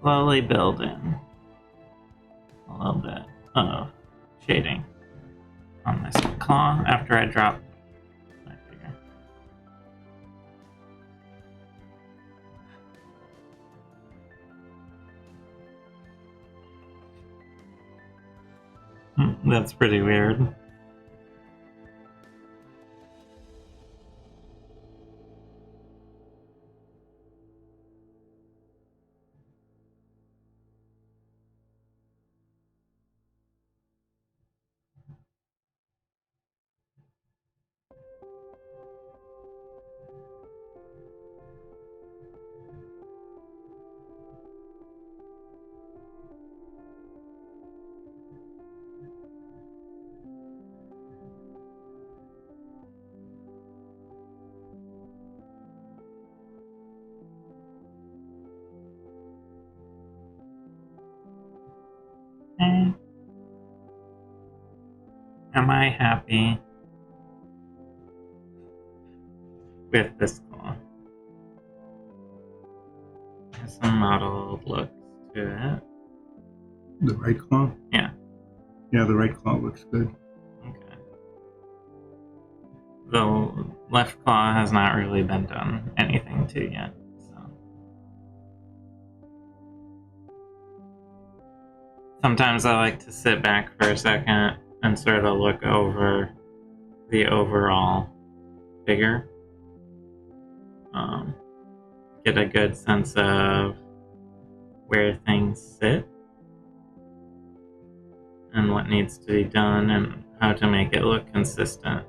build in a little bit of shading on this claw after I drop my finger. That's pretty weird. Okay. Am I happy with this claw? Has some mottled looks to it. The right claw? Yeah. Yeah, the right claw looks good. Okay. The left claw has not really been done anything to yet. Sometimes I like to sit back for a second and sort of look over the overall figure. Get a good sense of where things sit and what needs to be done and how to make it look consistent.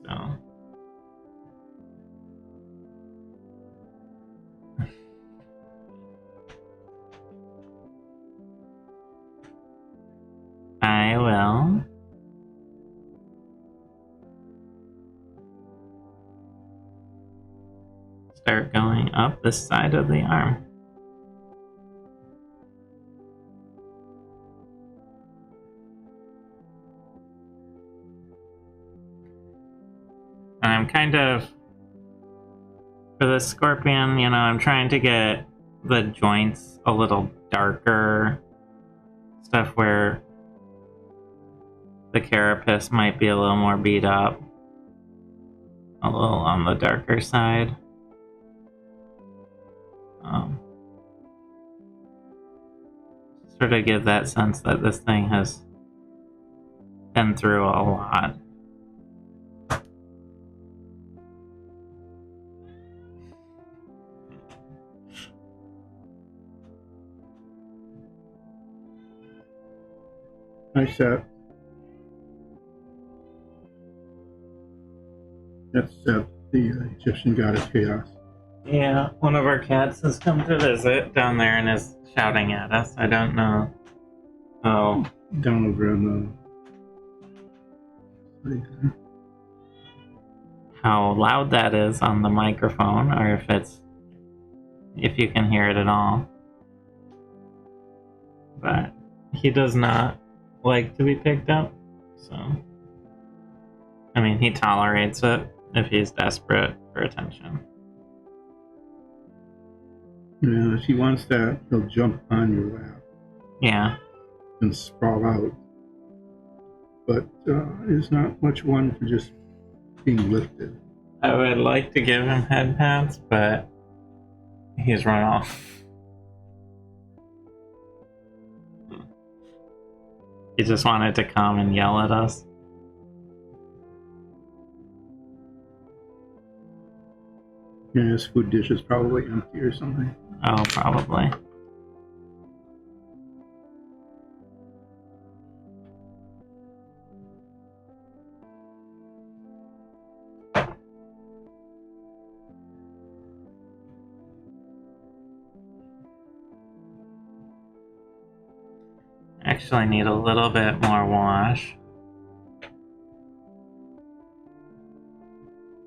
So I will start going up this side of the arm. And I'm kind of, for the scorpion, I'm trying to get the joints a little darker. Stuff where the carapace might be a little more beat up. A little on the darker side. Sort of give that sense that this thing has been through a lot. Nice set. That's the Egyptian goddess Chaos. Yeah, one of our cats has come to visit down there and is shouting at us. I don't know. Oh, Down over on the. how loud that is on the microphone, or if you can hear it at all. But he does not like to be picked up, so I mean, he tolerates it if he's desperate for attention. Yeah, if he wants that, he'll jump on your lap. Yeah. And sprawl out. But it's not much one for just being lifted. I would like to give him head pats, but he's run off. He just wanted to come and yell at us. Yeah, his food dish is probably empty or something. Oh, probably. Actually need a little bit more wash.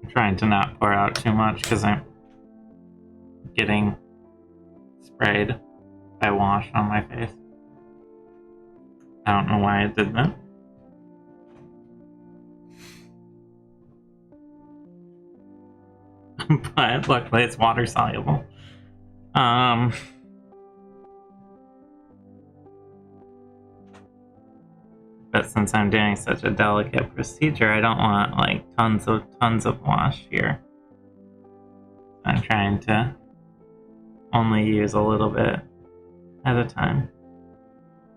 I'm trying to not pour out too much because I'm getting sprayed by wash on my face. I don't know why I did that. But luckily it's water soluble. But since I'm doing such a delicate procedure, I don't want like tons of wash here. I'm trying to only use a little bit at a time.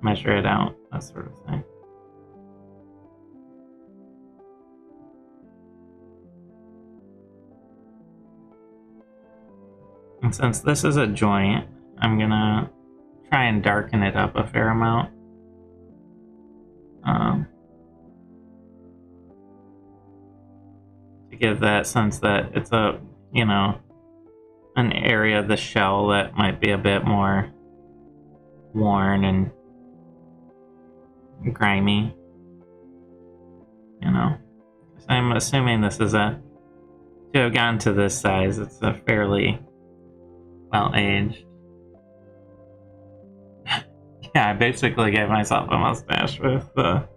Measure it out, that sort of thing. And since this is a joint, I'm gonna try and darken it up a fair amount. To give that sense that it's a, an area of the shell that might be a bit more worn and grimy. I'm assuming this is to have gotten to this size, it's a fairly well aged. Yeah, I basically gave myself a mustache with the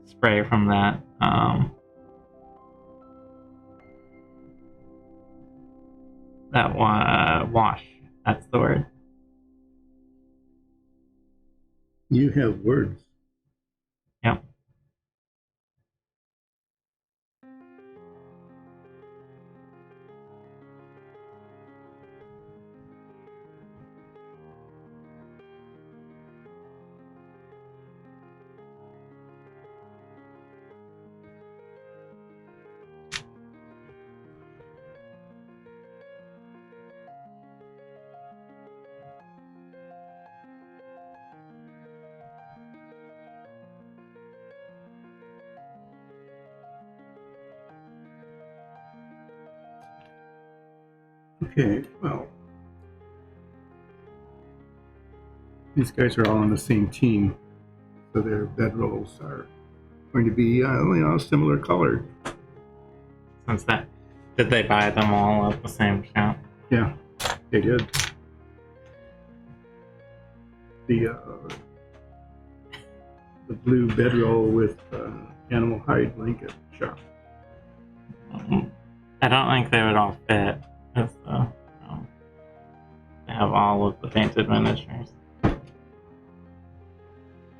spray from that. Wash. That's the word. You have words. Yep. Okay, well, these guys are all on the same team, so their bedrolls are going to be, similar colored. Since that, did they buy them all at the same shop? Yeah, they did. The blue bedroll with animal hide blanket shop. I don't think they would all fit. They have all of the painted miniatures.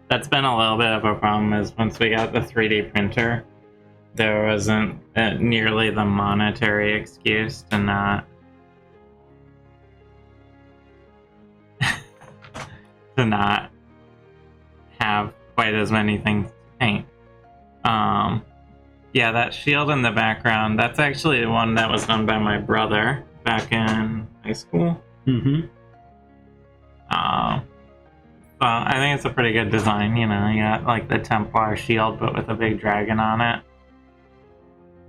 That's been a little bit of a problem, is once we got the 3D printer, there wasn't nearly the monetary excuse to not have quite as many things to paint. Yeah, that shield in the background, that's actually the one that was done by my brother back in high school. Mm-hmm. Well, I think it's a pretty good design, you got like the Templar shield but with a big dragon on it.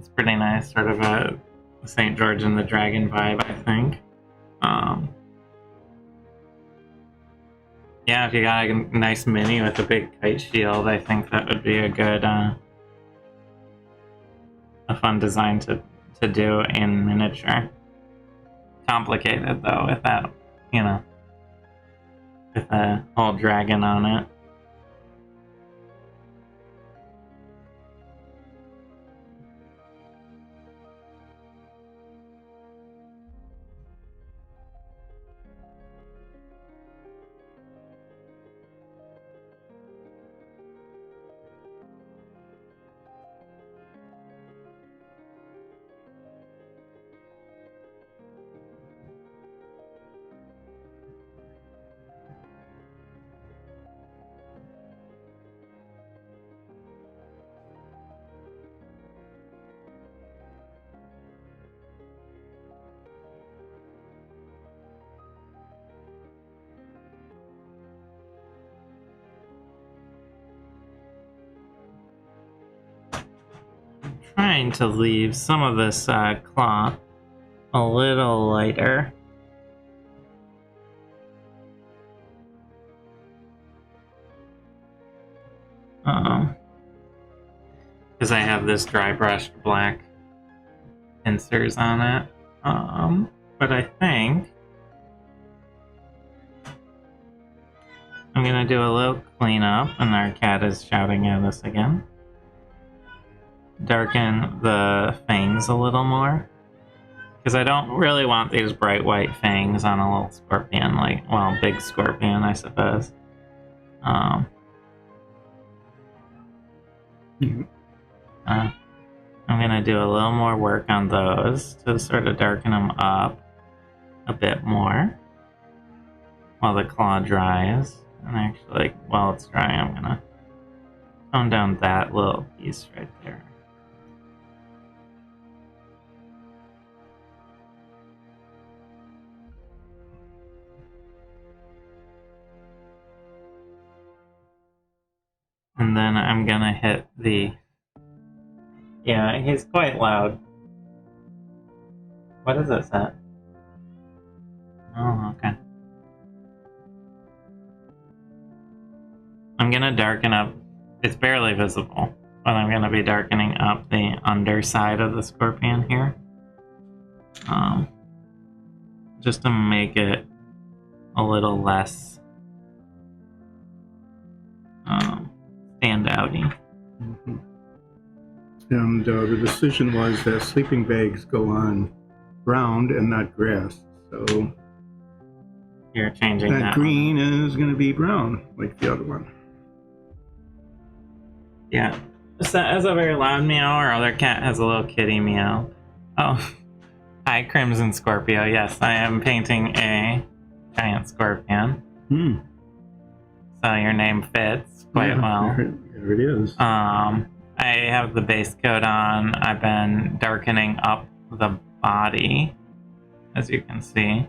It's pretty nice, sort of a St. George and the Dragon vibe, I think. Yeah, if you got a nice mini with a big kite shield, I think that would be a good, a fun design to do in miniature. Complicated though, with that, you know, with a whole dragon on it. Trying to leave some of this cloth a little lighter. Because I have this dry brushed black pincers on it. But I think I'm gonna do a little cleanup, and our cat is shouting at us again. Darken the fangs a little more, because I don't really want these bright white fangs on a little scorpion, like, well, big scorpion, I suppose. I'm gonna do a little more work on those to sort of darken them up a bit more while the claw dries. And actually, while it's drying, I'm gonna tone down that little piece right there. And then I'm gonna hit the... Yeah, he's quite loud. What is it set? Oh, okay. I'm gonna darken up... It's barely visible, but I'm gonna be darkening up the underside of the scorpion here. Just to make it a little less standouty. Mm-hmm. And the decision was that sleeping bags go on ground and not grass. So you're changing that green is going to be brown, like the other one. Yeah. Is that as a very loud meow, or other cat has a little kitty meow? Oh. Hi, Crimson Scorpio. Yes, I am painting a giant scorpion. So your name fits quite well. There it is. I have the base coat on. I've been darkening up the body, as you can see.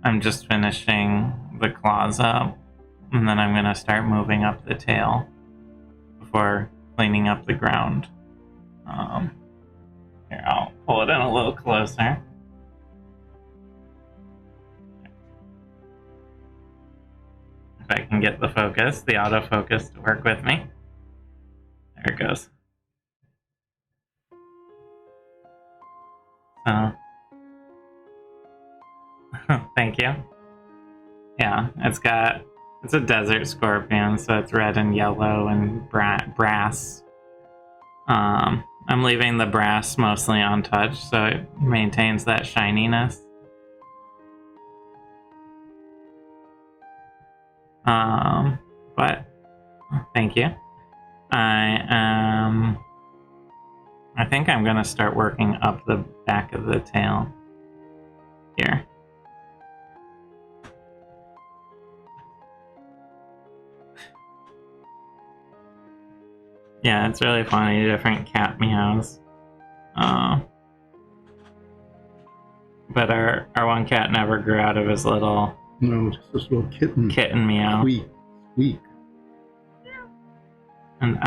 I'm just finishing the claws up, and then I'm going to start moving up the tail before cleaning up the ground. Here, I'll pull it in a little closer. If I can get the focus, the autofocus to work with me. There it goes. So, thank you. Yeah, it's a desert scorpion, so it's red and yellow and brass. I'm leaving the brass mostly untouched, so it maintains that shininess. But thank you. I think I'm gonna start working up the back of the tail here. Yeah, it's really funny, different cat meows. But our one cat never grew out of his little... No, just this little kitten meow. Squeak. And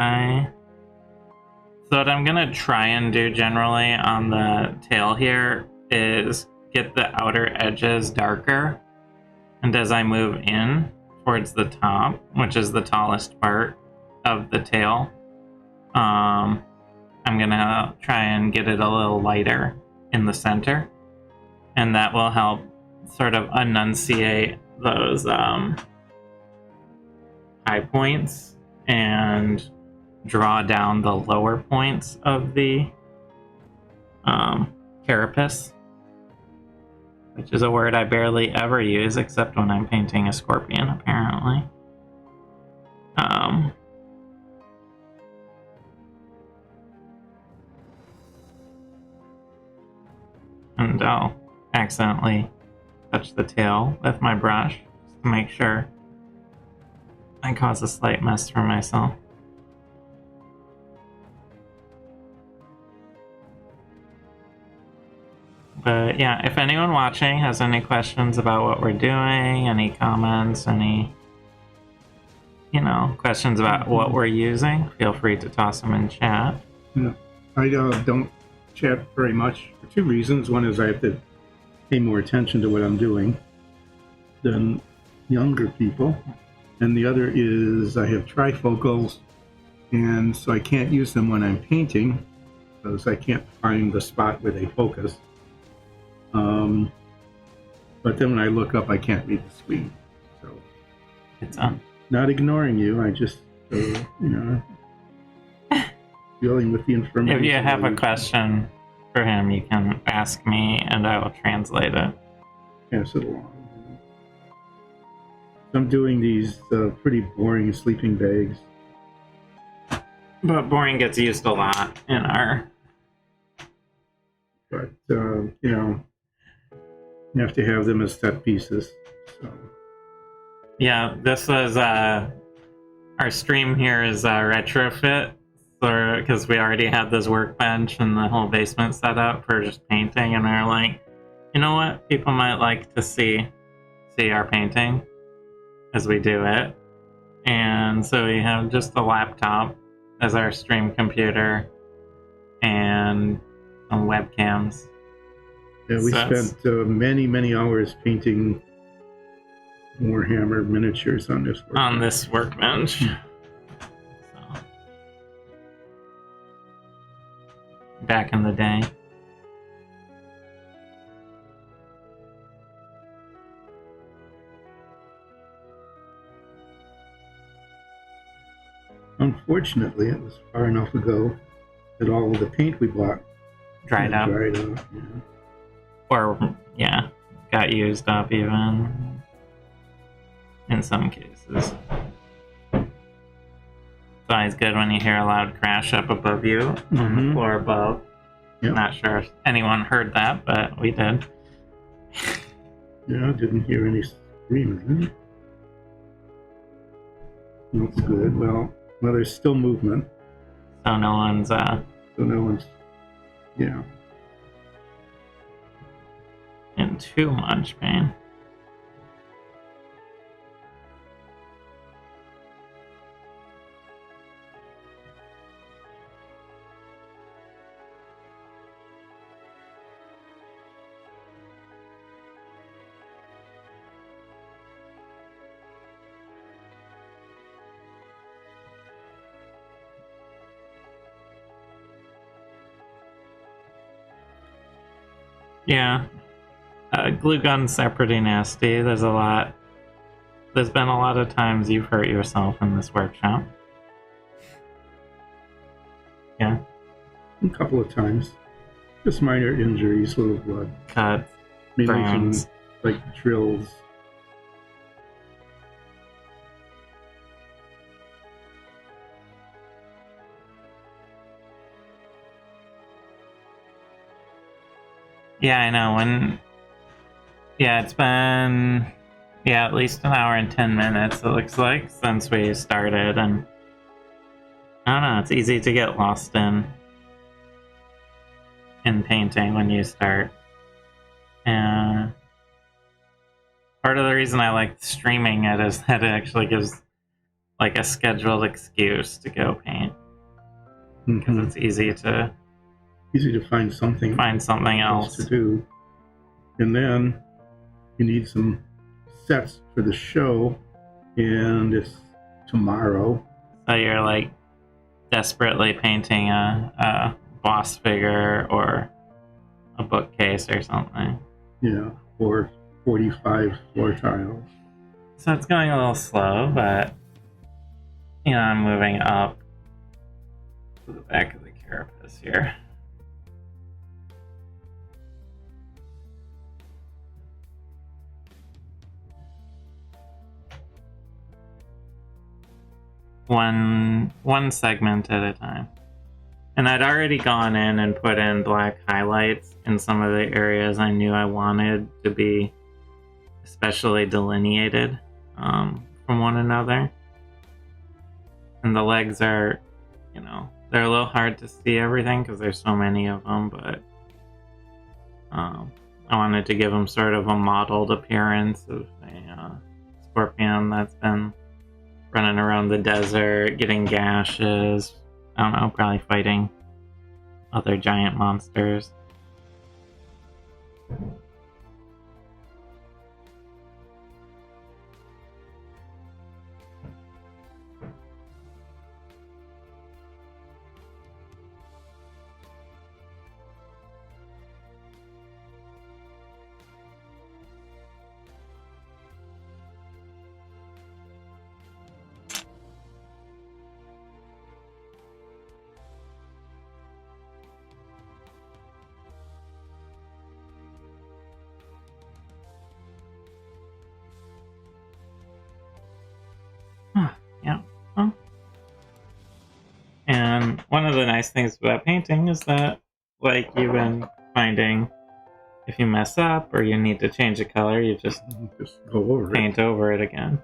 So what I'm gonna try and do generally on the tail here is get the outer edges darker, and as I move in towards the top, which is the tallest part of the tail, I'm gonna try and get it a little lighter in the center, and that will help sort of enunciate those high points and draw down the lower points of the carapace, which is a word I barely ever use except when I'm painting a scorpion, apparently. And I'll accidentally touch the tail with my brush just to make sure I cause a slight mess for myself. But yeah, if anyone watching has any questions about what we're doing, any comments, any, questions about what we're using, feel free to toss them in chat. Yeah. I don't chat very much for two reasons. One is I have to pay more attention to what I'm doing than younger people. And the other is I have trifocals, and so I can't use them when I'm painting because I can't find the spot where they focus. But then when I look up, I can't read the screen. So It's not ignoring you. I just, dealing with the information. If you have a question for him, you can ask me and I will translate it. Pass it along. I'm doing these pretty boring sleeping bags. But boring gets used a lot in our... But, you have to have them as set pieces. So. Yeah, this was... our stream here is retrofit, because we already had this workbench and the whole basement set up for just painting, and we were like, you know what? People might like to see our painting as we do it. And so we have just a laptop as our stream computer and some webcams. Yeah, we spent many hours painting Warhammer miniatures on this workbench. On this workbench. So, back in the day. Unfortunately, it was far enough ago that all of the paint we bought Dried up. Yeah. Or, yeah, got used up even. In some cases. It's always good when you hear a loud crash up above you, on the floor above. Yep. Not sure if anyone heard that, but we did. Yeah, I didn't hear any screaming. That's good. Well, there's still movement. So no one's, yeah. in too much pain. Yeah. Glue guns are pretty nasty. There's been a lot of times you've hurt yourself in this workshop. Yeah. A couple of times. Just minor injuries, little blood. Cuts, Maybe burns. some, like, drills. Yeah, I know. It's been at least an hour and 10 minutes, it looks like, since we started, and I don't know, it's easy to get lost in painting when you start. And part of the reason I like streaming it is that it actually gives like a scheduled excuse to go paint. because Mhm. it's easy to Easy to find something else. to do. And then you need some sets for the show, and it's tomorrow. So you're like desperately painting a boss figure or a bookcase or something. Yeah, or 45 floor tiles. So it's going a little slow, but I'm moving up to the back of the carapace here. One segment at a time. And I'd already gone in and put in black highlights in some of the areas I knew I wanted to be especially delineated from one another. And the legs are, they're a little hard to see everything because there's so many of them, but I wanted to give them sort of a modeled appearance of a scorpion that's been running around the desert, getting gashes. I don't know, probably fighting other giant monsters. Yeah. Huh. And one of the nice things about painting is that, like you've been finding, if you mess up or you need to change a color, you just go over paint over it again.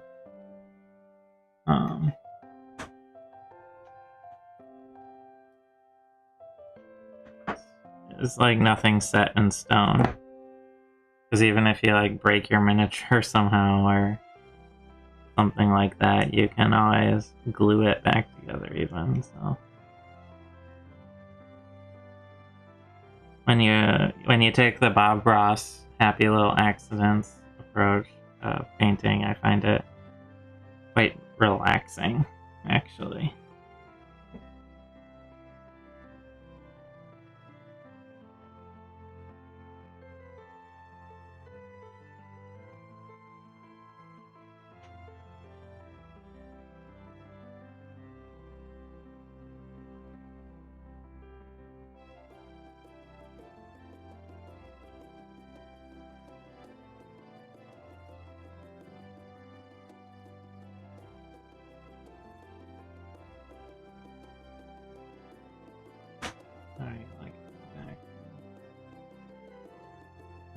It's like nothing set in stone. Because even if you like break your miniature somehow or something like that, you can always glue it back together even. So when you take the Bob Ross happy little accidents approach of painting, I find it quite relaxing, actually.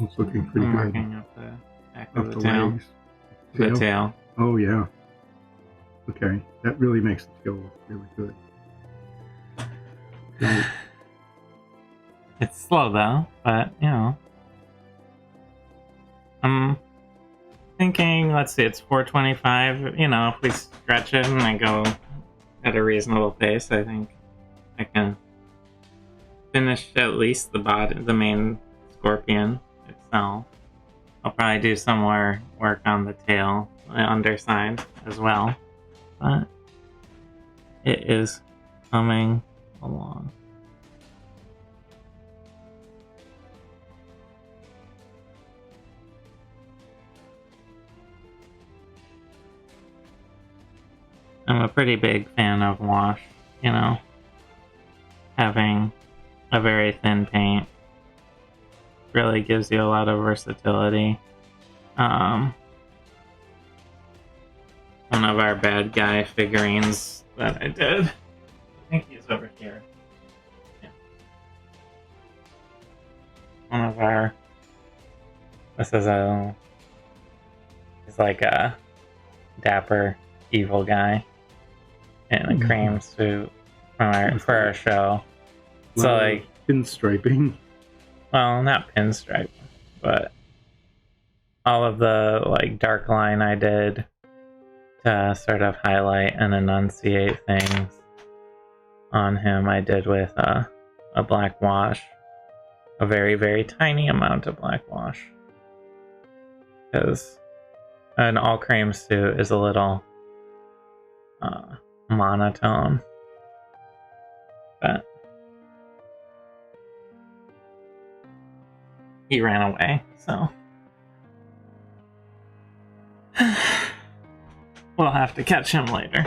It's looking pretty I'm good. working up the back Up of the the tail. legs. The tail. Oh yeah. Okay, that really makes the tail look really good. Great. It's slow though, but I'm thinking, let's see, it's 4:25. If we stretch it and I go at a reasonable pace, I think I can finish at least the main scorpion itself. I'll probably do some more work on the tail, the underside as well, but it is coming along. I'm a pretty big fan of wash, having a very thin paint really gives you a lot of versatility. One of our bad guy figurines that I did, I think he's over here. Yeah. He's like a dapper evil guy in a cream suit for our show. So like pinstriping. Well, not pinstriping, but all of the like dark line I did to sort of highlight and enunciate things. on him I did with a black wash. A very, very tiny amount of black wash. Because an all cream suit is a little monotone. But he ran away, so we'll have to catch him later.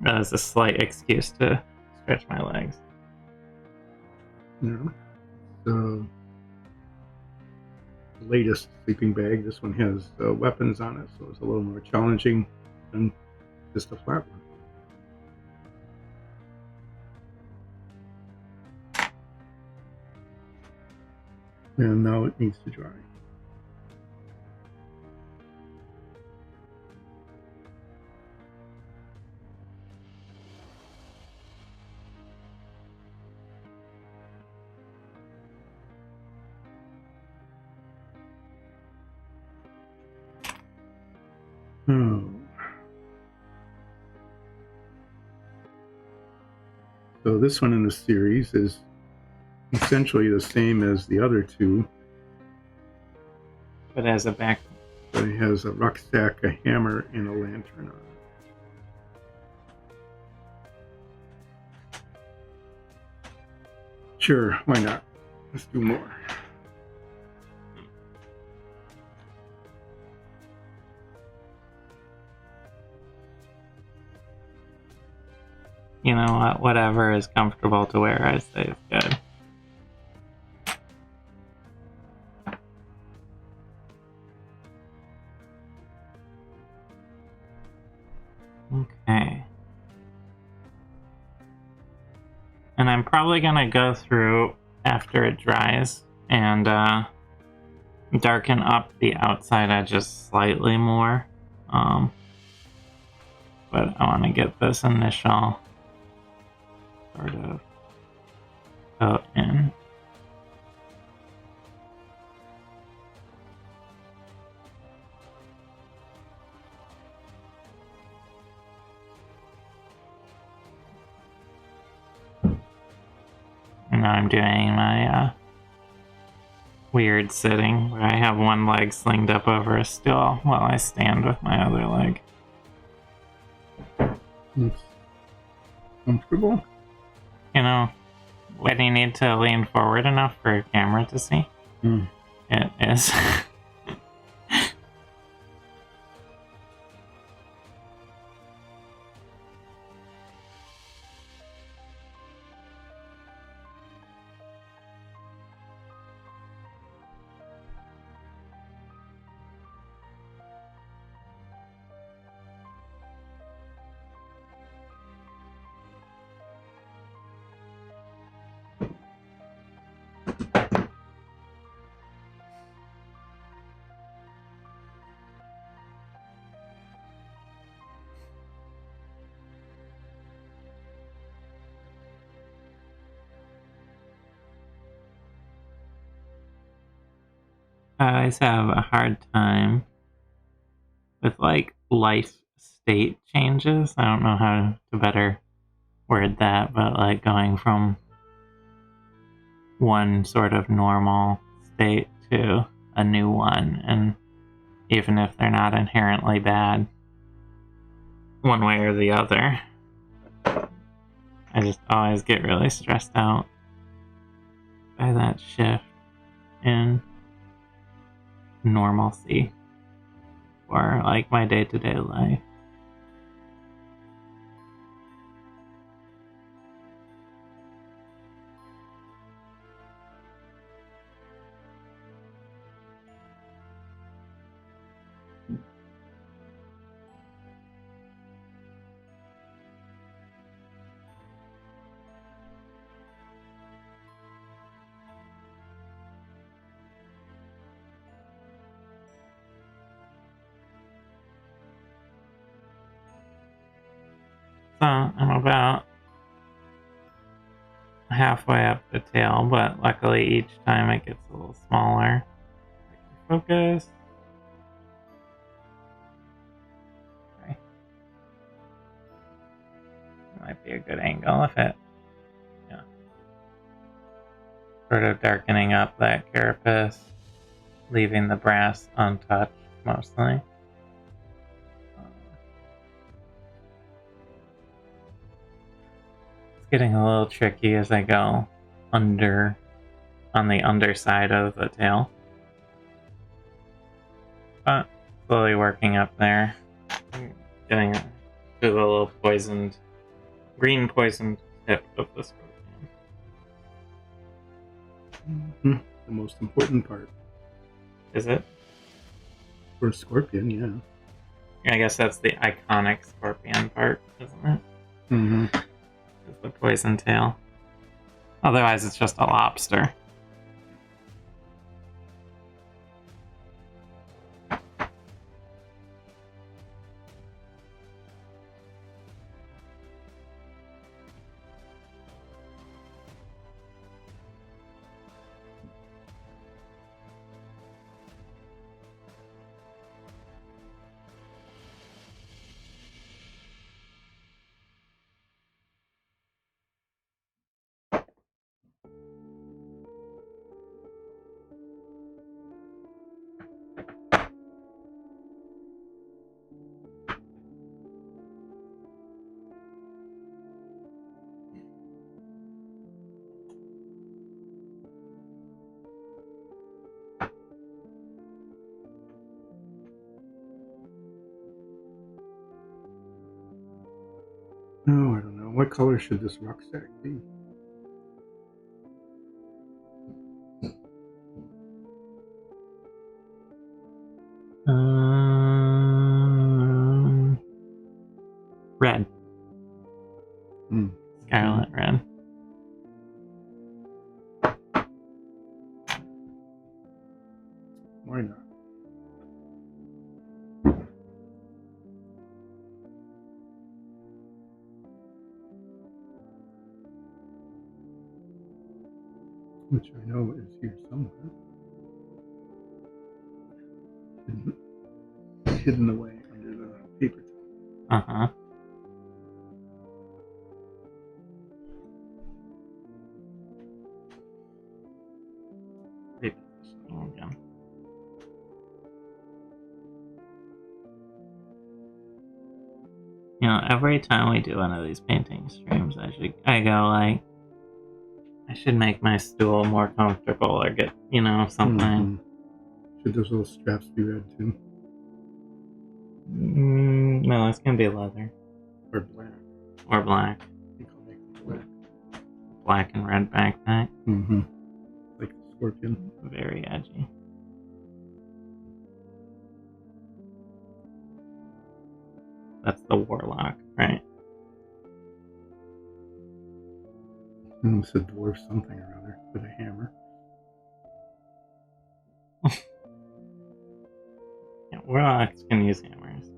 That was a slight excuse to stretch my legs. Yeah. The latest sleeping bag. This one has weapons on it, so it's a little more challenging than just a flat one. And now it needs to dry. So this one in the series is essentially the same as the other two. But as a back. But it has a rucksack, a hammer, and a lantern on it. Sure, why not? Let's do more. You know what? Whatever is comfortable to wear, I say is good. Okay. And I'm probably gonna go through after it dries and darken up the outside edges slightly more. But I want to get this initial sort of coat in. And now I'm doing my weird sitting where I have one leg slinged up over a stool while I stand with my other leg. Looks comfortable. You know, when you need to lean forward enough for a camera to see, it is. I always have a hard time with like life state changes. I don't know how to better word that, but like going from one sort of normal state to a new one, and even if they're not inherently bad one way or the other, I just always get really stressed out by that shift in normalcy for like my day-to-day life. So I'm about halfway up the tail, but luckily each time it gets a little smaller. I can Focus. Okay. That might be a good angle if it, yeah. Sort of darkening up that carapace, leaving the brass untouched mostly. It's getting a little tricky as I go under, on the underside of the tail. But slowly working up there. Getting to the little poisoned, green poisoned tip of the scorpion. The most important part. Is it? For a scorpion, yeah. I guess that's the iconic scorpion part, isn't it? Mm-hmm. Is the poison tail. Otherwise, it's just a lobster. No, I don't know. What color should this rucksack be? Red. Hmm. Scarlet red. Why not? Which I know is here somewhere. Hidden away under the paper towel. Uh-huh. Repositioning again. You know, every time we do one of these painting streams, I go like, I should make my stool more comfortable or get, you know, something. Should those little straps be red too? No, it's gonna be leather. Or black? Or black. I think I'll make them black. Black and red backpack. Mm-hmm. Like the scorpion. Very edgy. That's the warlock, right? It's a dwarf something or other with a hammer. Yeah, warlocks can use hammers.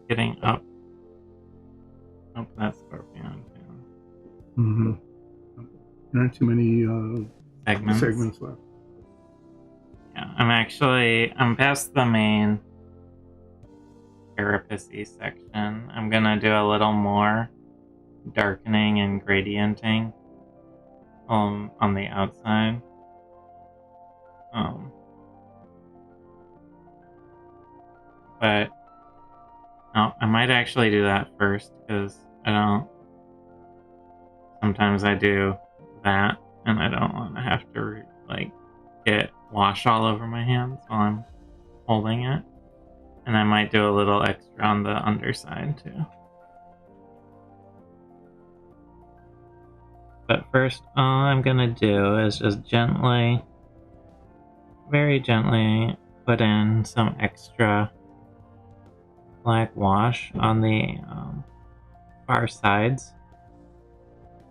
getting up. Oh, that's scorpion too. Mm-hmm. There aren't too many Segments. left. Yeah, I'm past the main carapace section. I'm gonna do a little more darkening and gradienting on the outside. But no, I might actually do that first because sometimes I do that and I don't want to have to like get wash all over my hands while I'm holding it. And I might do a little extra on the underside too. But first, all I'm gonna do is just gently, very gently, put in some extra black wash on the far sides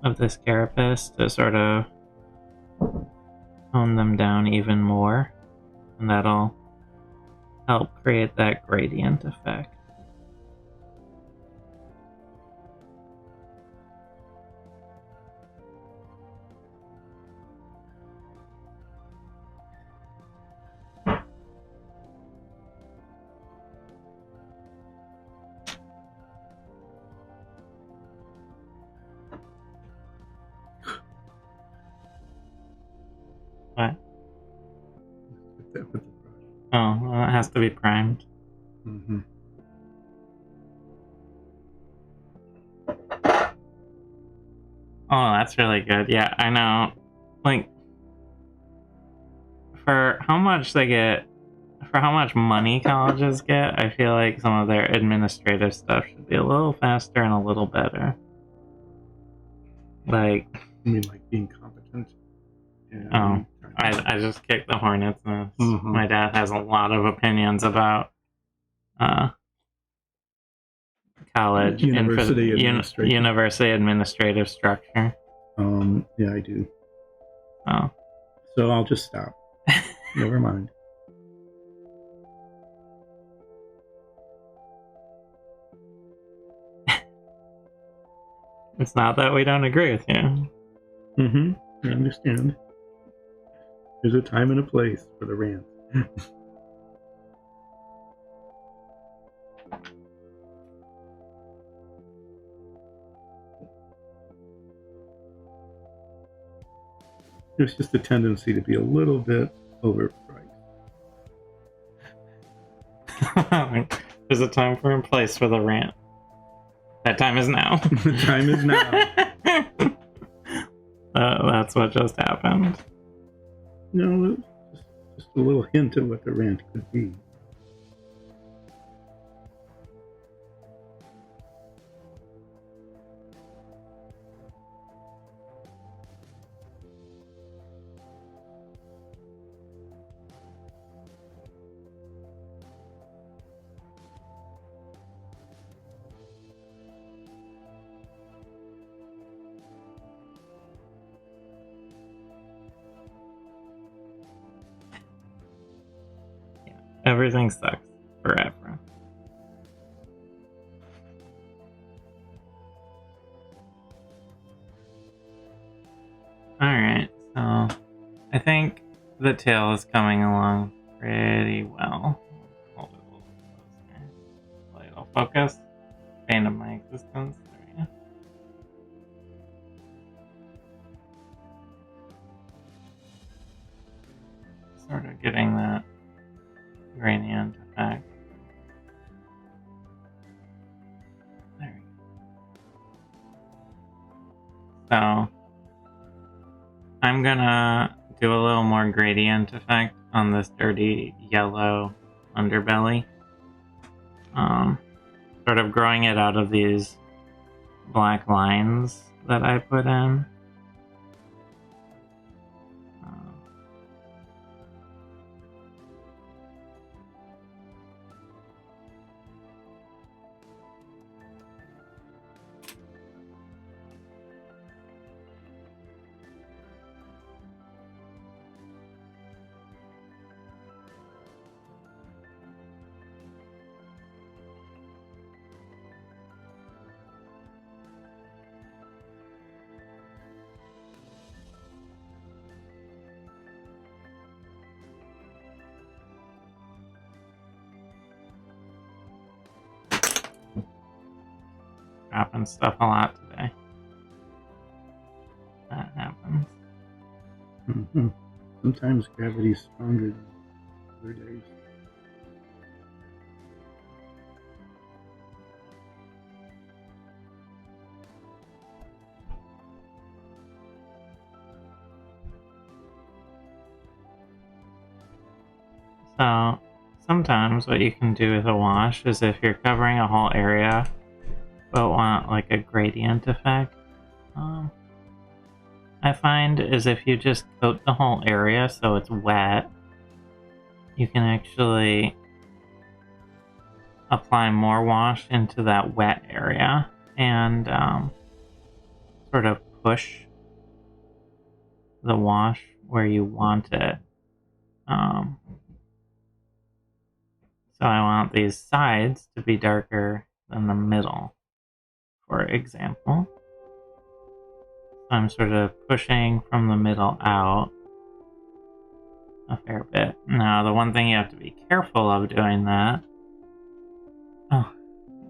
of this carapace to sort of tone them down even more, and that'll help create that gradient effect. What? With the brush. Oh, well, it has to be primed. Mm-hmm. Oh, that's really good. Yeah, I know. Like, for how much money colleges get, I feel like some of their administrative stuff should be a little faster and a little better. Like, I mean, like being competent. oh, I just kicked the hornet's nest. Mm-hmm. My dad has a lot of opinions about college university administrative structure. Yeah, I do. Oh, so I'll just stop. Never mind. It's not that we don't agree with you. Mm-hmm. I understand. There's a time and a place for the rant. There's just a tendency to be a little bit overpriced. There's a time for a place for the rant. That time is now. The time is now. That's what just happened. No, just a little hint of what the rant could be. Everything sucks forever. Alright, so I think the tail is coming along pretty well. Hold it a little closer. Hopefully it'll focus. Bane of my existence. There we go. Sort of getting that gradient effect. There we go. So I'm gonna do a little more gradient effect on this dirty yellow underbelly. Sort of growing it out of these black lines that I put in. dropping stuff a lot today. That happens. Mm-hmm. Sometimes gravity's stronger than other days. So sometimes what you can do with a wash is if you're covering a whole area but want like a gradient effect, I find is if you just coat the whole area so it's wet, you can actually apply more wash into that wet area and sort of push the wash where you want it. So I want these sides to be darker than the middle, for example. I'm sort of pushing from the middle out a fair bit. Now, the one thing you have to be careful of doing that... Oh,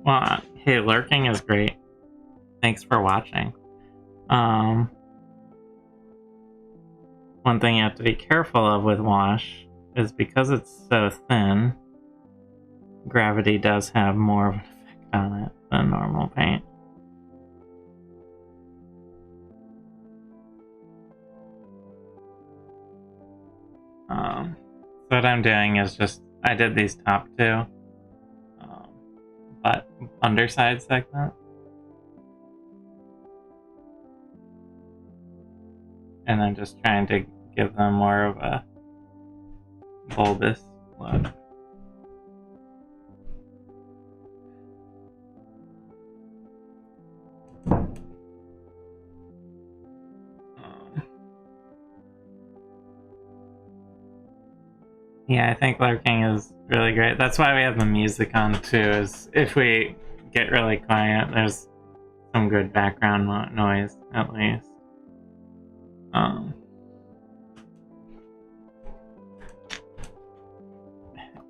well, hey, lurking is great. Thanks for watching. One thing you have to be careful of with wash is because it's so thin, gravity does have more of an effect on it than normal paint. So what I'm doing is just, I did these top two, but underside segment. And I'm just trying to give them more of a bulbous look. Yeah, I think lurking is really great. That's why we have the music on too, is if we get really quiet, there's some good background noise, at least.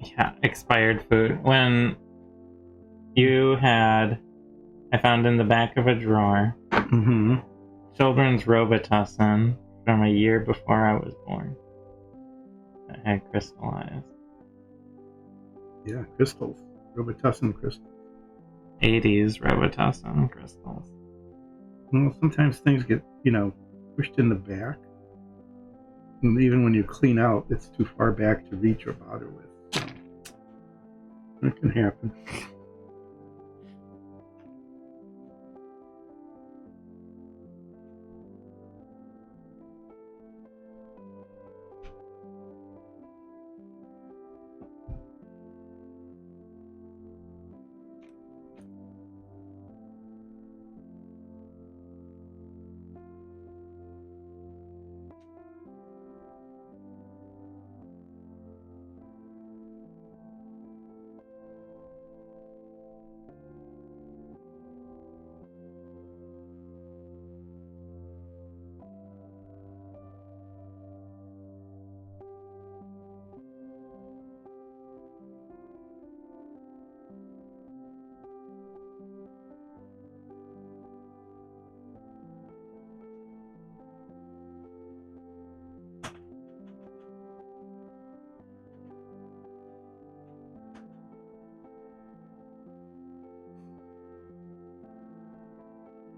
Yeah, expired food. When you had, I found in the back of a drawer, children's Robitussin from a year before I was born. That had crystallized. Yeah, crystals. Robitussin crystals. 80s Robitussin crystals. Well, sometimes things get, pushed in the back. And even when you clean out, it's too far back to reach or bother with. So that can happen.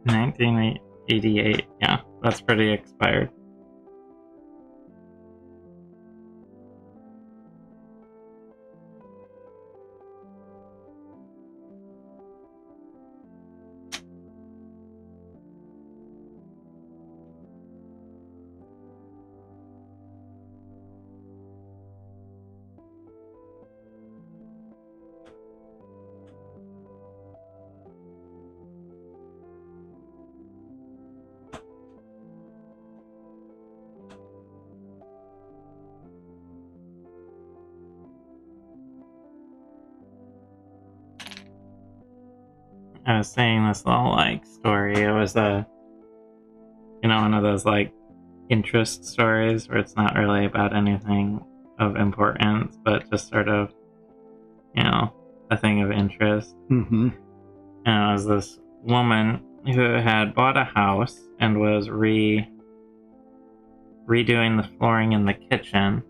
$1988, yeah, that's pretty expired. I was saying this little story. It was one of those interest stories where it's not really about anything of importance, but just sort of, a thing of interest. Mm-hmm. And it was this woman who had bought a house and was redoing the flooring in the kitchen.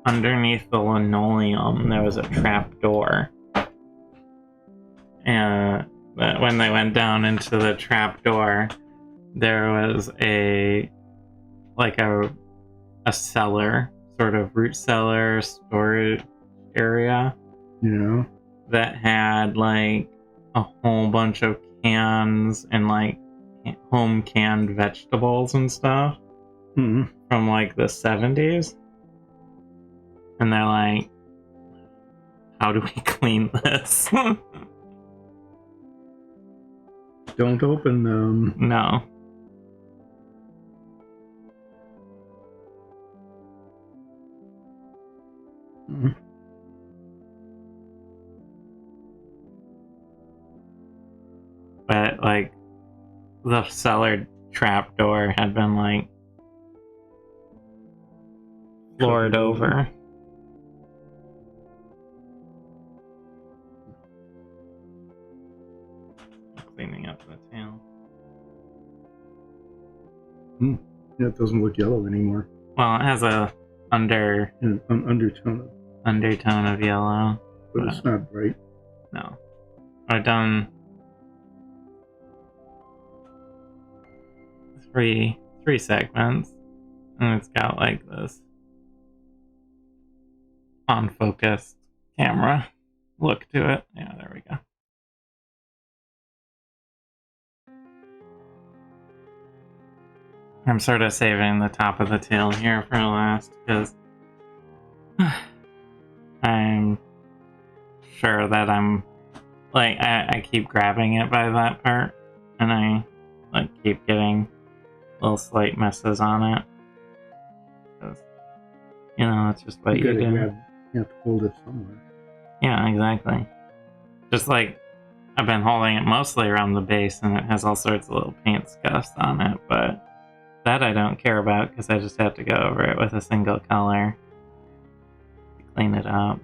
Underneath the linoleum, there was a trap door. And when they went down into the trap door, there was a cellar, sort of root cellar storage area. Yeah. That had like a whole bunch of cans and like home canned vegetables and stuff from like the 70s. And they're like, how do we clean this? Don't open them. No. But like the cellar trapdoor had been like floored over. Cleaning up the tail. Yeah, it doesn't look yellow anymore. Well, it has a an undertone of yellow. But it's not bright. No. I've done three segments, and it's got like this unfocused camera look to it. Yeah, there we go. I'm sort of saving the top of the tail here for last because I'm sure that I'm like I keep grabbing it by that part, and I like keep getting little slight messes on it. Because, you know, it's just what you do. You have to hold it somewhere. Yeah, exactly. Just like I've been holding it mostly around the base, and it has all sorts of little paint scuffs on it, but that I don't care about because I just have to go over it with a single color to clean it up.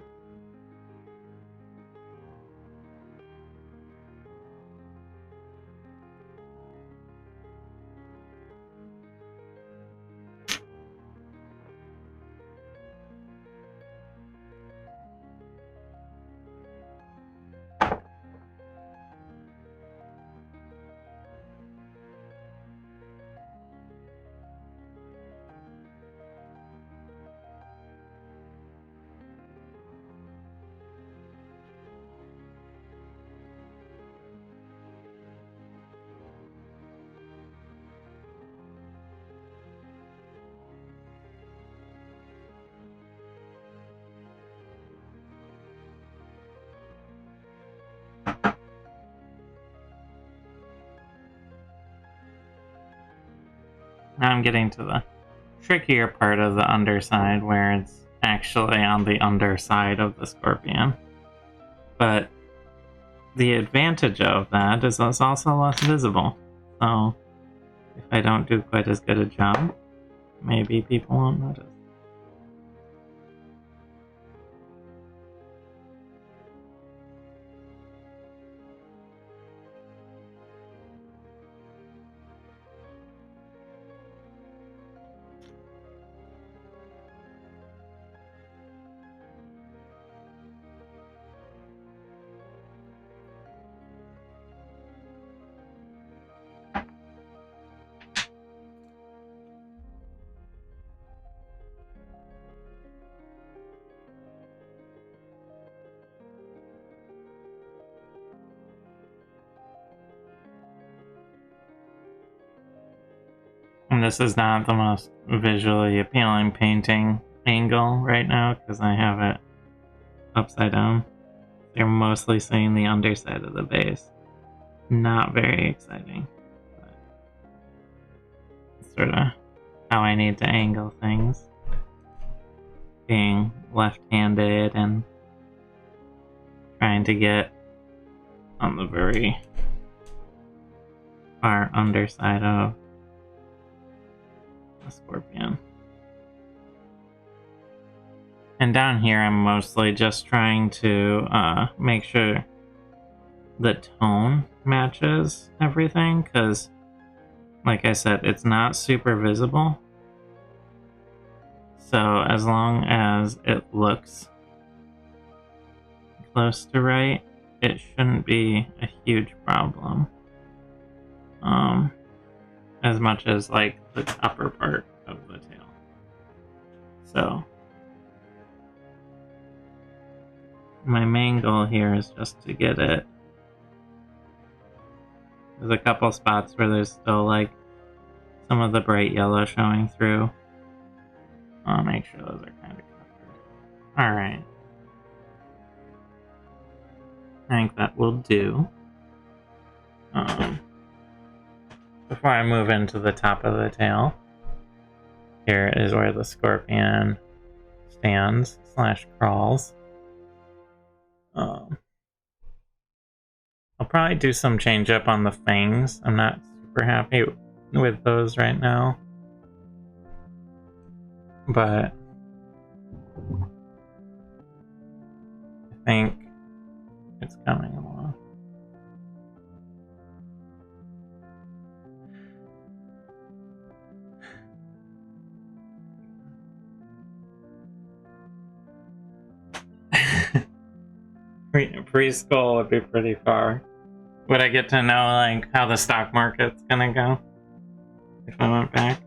Now I'm getting to the trickier part of the underside where it's actually on the underside of the scorpion. But the advantage of that is it's also less visible. So if I don't do quite as good a job, maybe people won't notice. And this is not the most visually appealing painting angle right now because I have it upside down. You're mostly seeing the underside of the base. Not very exciting. But it's sort of how I need to angle things. Being left-handed and trying to get on the very far underside of a scorpion. And down here I'm mostly just trying to make sure the tone matches everything, because, like I said, it's not super visible. So as long as it looks close to right, it shouldn't be a huge problem. As much as like the upper part of the tail. So my main goal here is just to get it. There's a couple spots where there's still like some of the bright yellow showing through. I'll make sure those are kind of covered. Alright. I think that will do. Before I move into the top of the tail, here is where the scorpion stands / crawls. I'll probably do some change up on the fangs. I'm not super happy with those right now, but I think it's coming along. Preschool would be pretty far. Would I get to know like how the stock market's gonna go if I went back?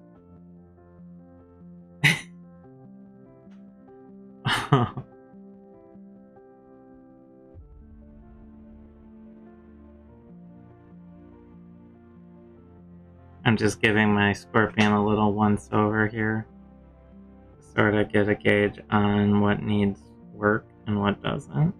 I'm just giving my scorpion a little once over here, sort of get a gauge on what needs work and what doesn't.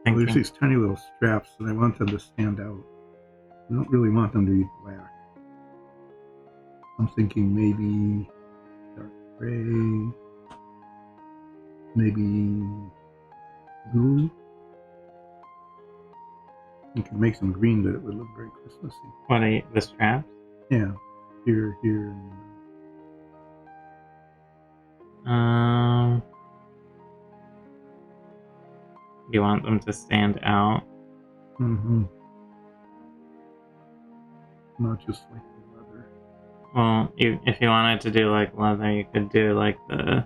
Well, there's these tiny little straps, and I want them to stand out. I don't really want them to be black. I'm thinking maybe dark gray, maybe blue. You can make some green, but it would look very Christmassy. What are the straps? Yeah, here, and You want them to stand out? Not just like the leather. Well, if you wanted to do like leather, you could do like the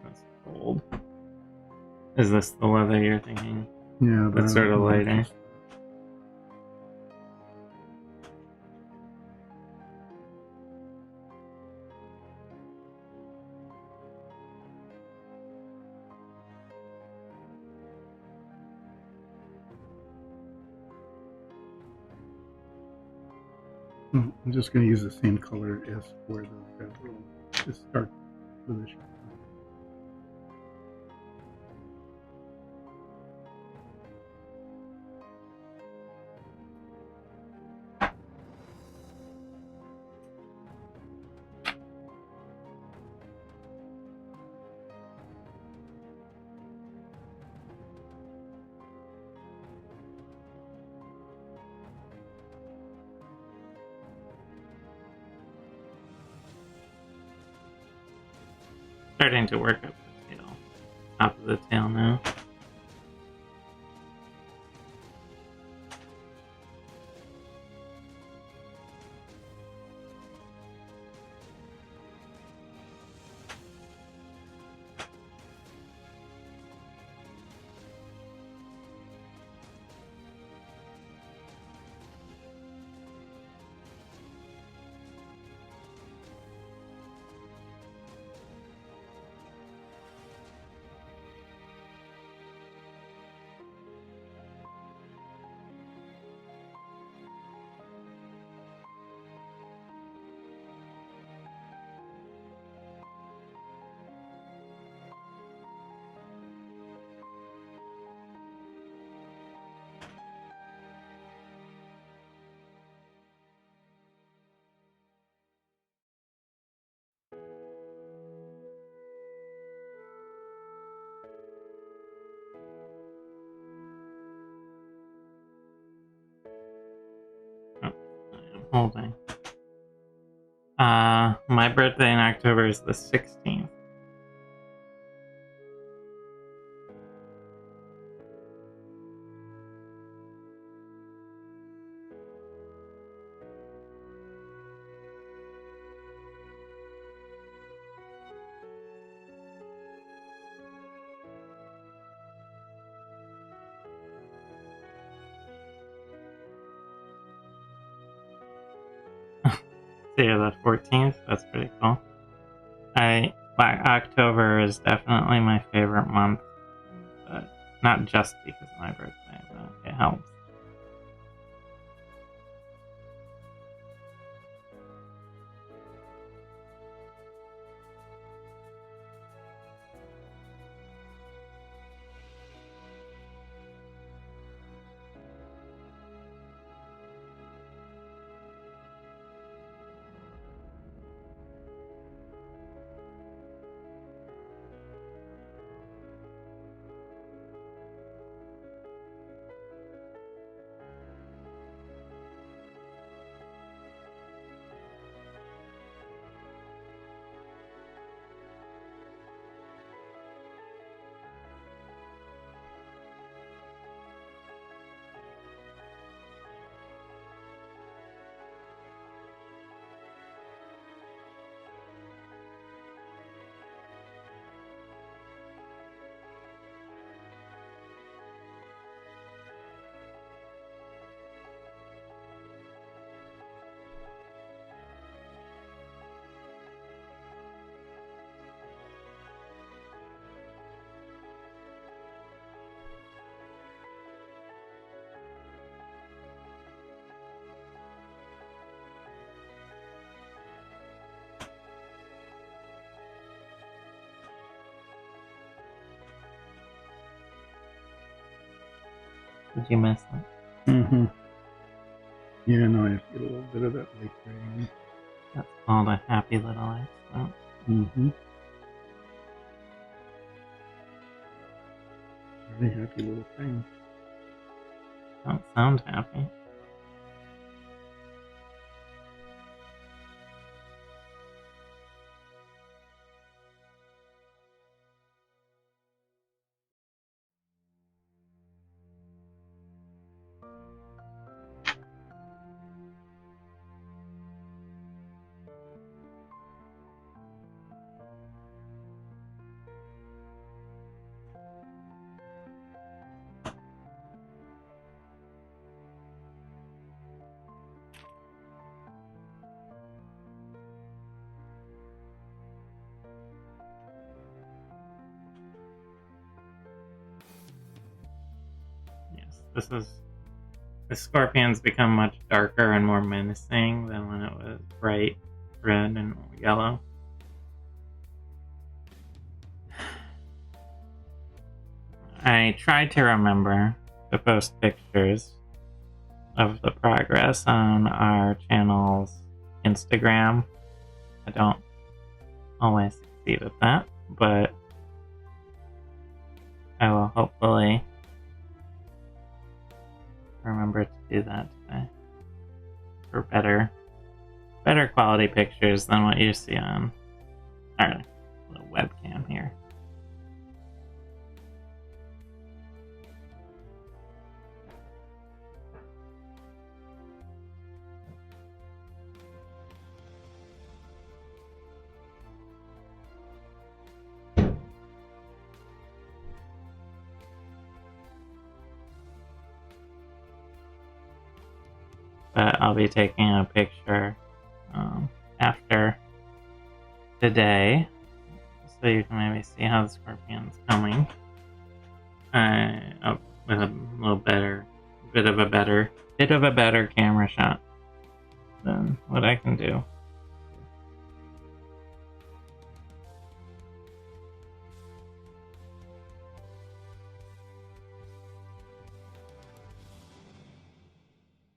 that's gold. Is this the leather you're thinking? Yeah, but that's sort of lighter. I'm just going to use the same color as for the bedroll. Just start with this. Starting to work up the tail, top of the tail now. holding. My birthday in October is the 16th. So yeah, the 14th, that's pretty cool. October is definitely my favorite month, but not just because of my birthday, but it helps. Did you miss it? Mm-hmm. Yeah, no, I have to get a little bit of that lake rain. That's called a happy little accident. Mm-hmm. Very happy little thing. Don't sound happy. Yes, the scorpion's become much darker and more menacing than when it was bright red and yellow. I tried to remember to post pictures of the progress on our channel's Instagram. I don't always succeed at that, but I will hopefully remember to do that today for better quality pictures than what you see on our little webcam here. But I'll be taking a picture after today, so you can maybe see how the scorpion's coming. With a little bit of a better camera shot than what I can do.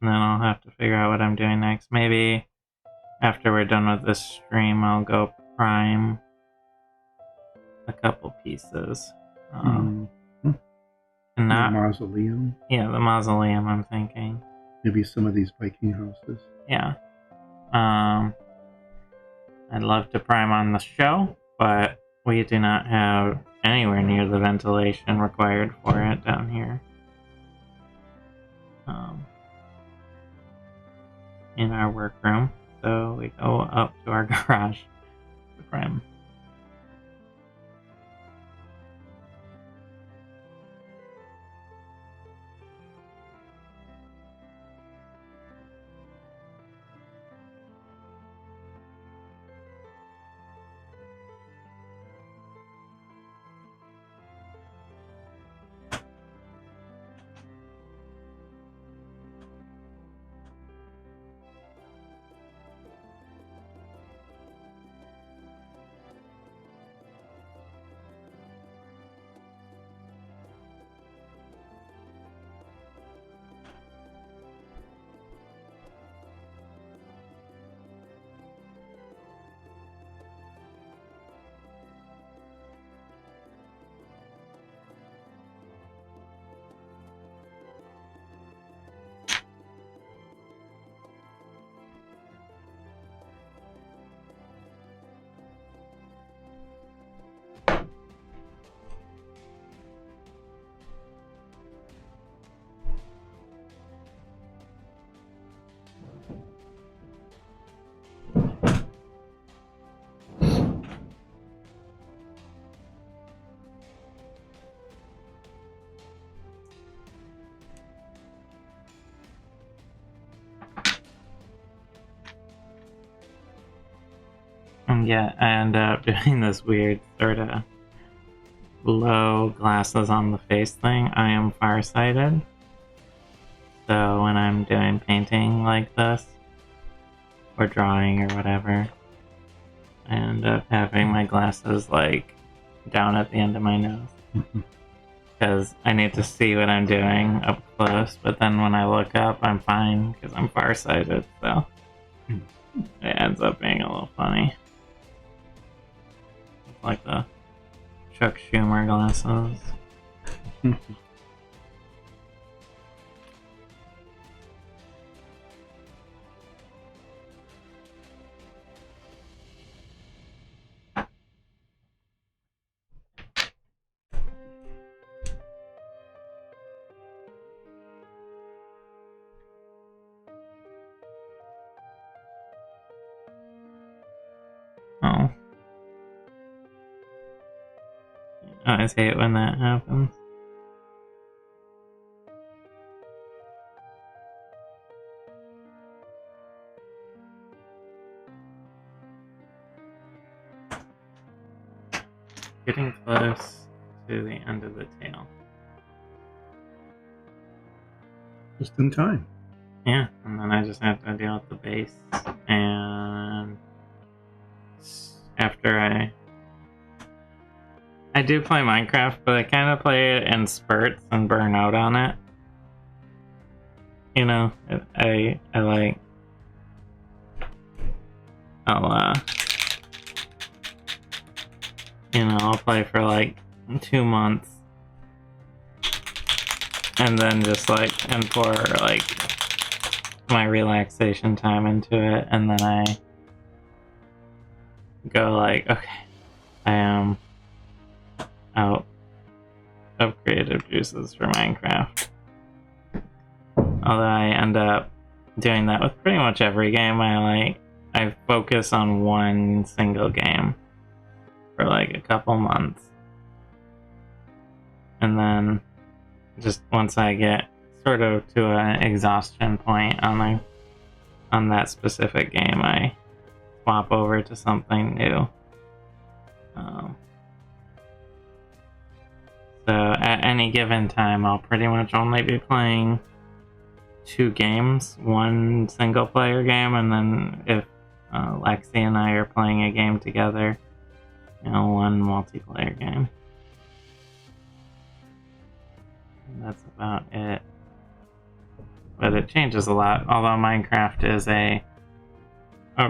And then I'll have to figure out what I'm doing next. Maybe after we're done with this stream, I'll go prime a couple pieces. And not the mausoleum. Yeah, the mausoleum, I'm thinking. Maybe some of these Viking houses. Yeah, I'd love to prime on the show, but we do not have anywhere near the ventilation required for it down here. In our workroom, so we go up to our garage to prime. And yeah, I end up doing this weird sort of low glasses on the face thing. I am farsighted, so when I'm doing painting like this, or drawing or whatever, I end up having my glasses like down at the end of my nose. Because I need to see what I'm doing up close, but then when I look up, I'm fine because I'm farsighted, so it ends up being a little funny. It's like the Chuck Schumer glasses. Oh. I always hate when that happens. Getting close to the end of the tail. Just in time. Yeah, and then I just have to deal with the base. And after I do play Minecraft, but I kind of play it in spurts and burn out on it. You know, I like... I'll play for like 2 months. And then just like, and pour like my relaxation time into it. And then I go like, okay, I am out of creative juices for Minecraft. Although I end up doing that with pretty much every game. I focus on one single game for like a couple months. And then just once I get sort of to an exhaustion point on that specific game, I swap over to something new. So at any given time, I'll pretty much only be playing 2 games, one single player game, and then if Lexi and I are playing a game together, one multiplayer game. And that's about it. But it changes a lot, although Minecraft is a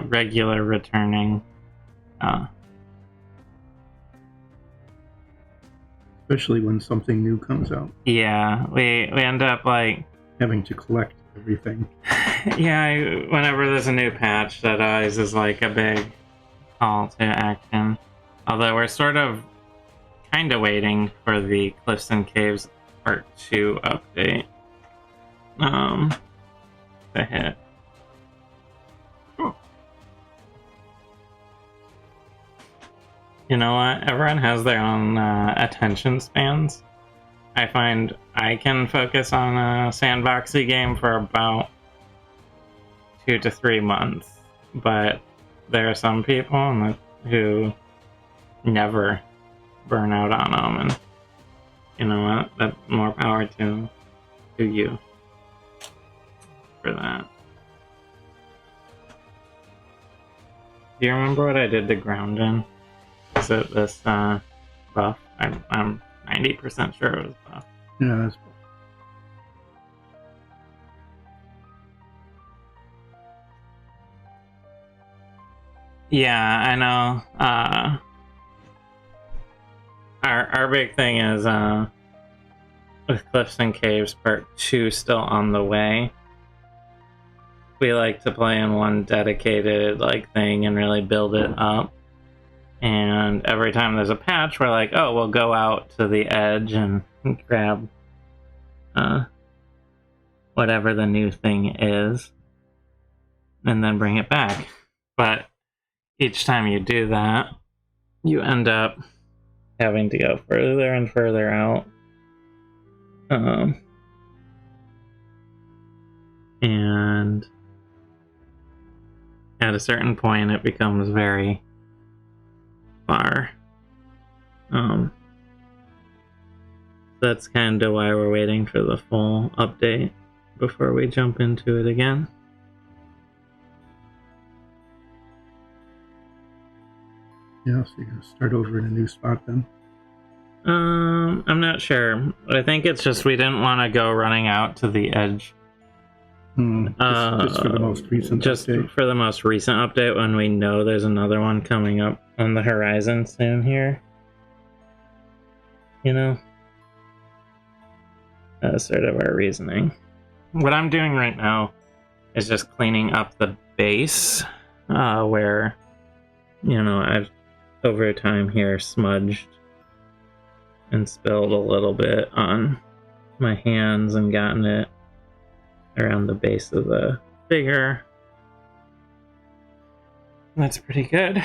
regular returning. Especially when something new comes out. Yeah, we end up like having to collect everything. Yeah, whenever there's a new patch, that always is like a big call to action. Although we're sort of kind of waiting for the Cliffs and Caves Part 2 update to hit. You know what? Everyone has their own attention spans. I find I can focus on a sandboxy game for about 2 to 3 months, but there are some people who never burn out on them, and you know what? That's more power to you for that. Do you remember what I did to ground in? Is it this buff? I'm 90% sure it was buff. Yeah, that's Yeah, I know. Our big thing is with Cliffs and Caves Part 2 still on the way. We like to play in one dedicated thing and really build it up. And every time there's a patch, we're like, oh, we'll go out to the edge and grab whatever the new thing is, and then bring it back. But each time you do that, you end up having to go further and further out. And at a certain point, it becomes very far. That's kind of why we're waiting for the full update before we jump into it again. Yeah, so you're gonna start over in a new spot then? I'm not sure. I think it's just we didn't want to go running out to the edge. Just for the most recent update? For the most recent update, when we know there's another one coming up on the horizon soon here. You know? That's sort of our reasoning. What I'm doing right now is just cleaning up the base, where, you know, I've over time here smudged and spilled a little bit on my hands and gotten it around the base of the figure. That's pretty good.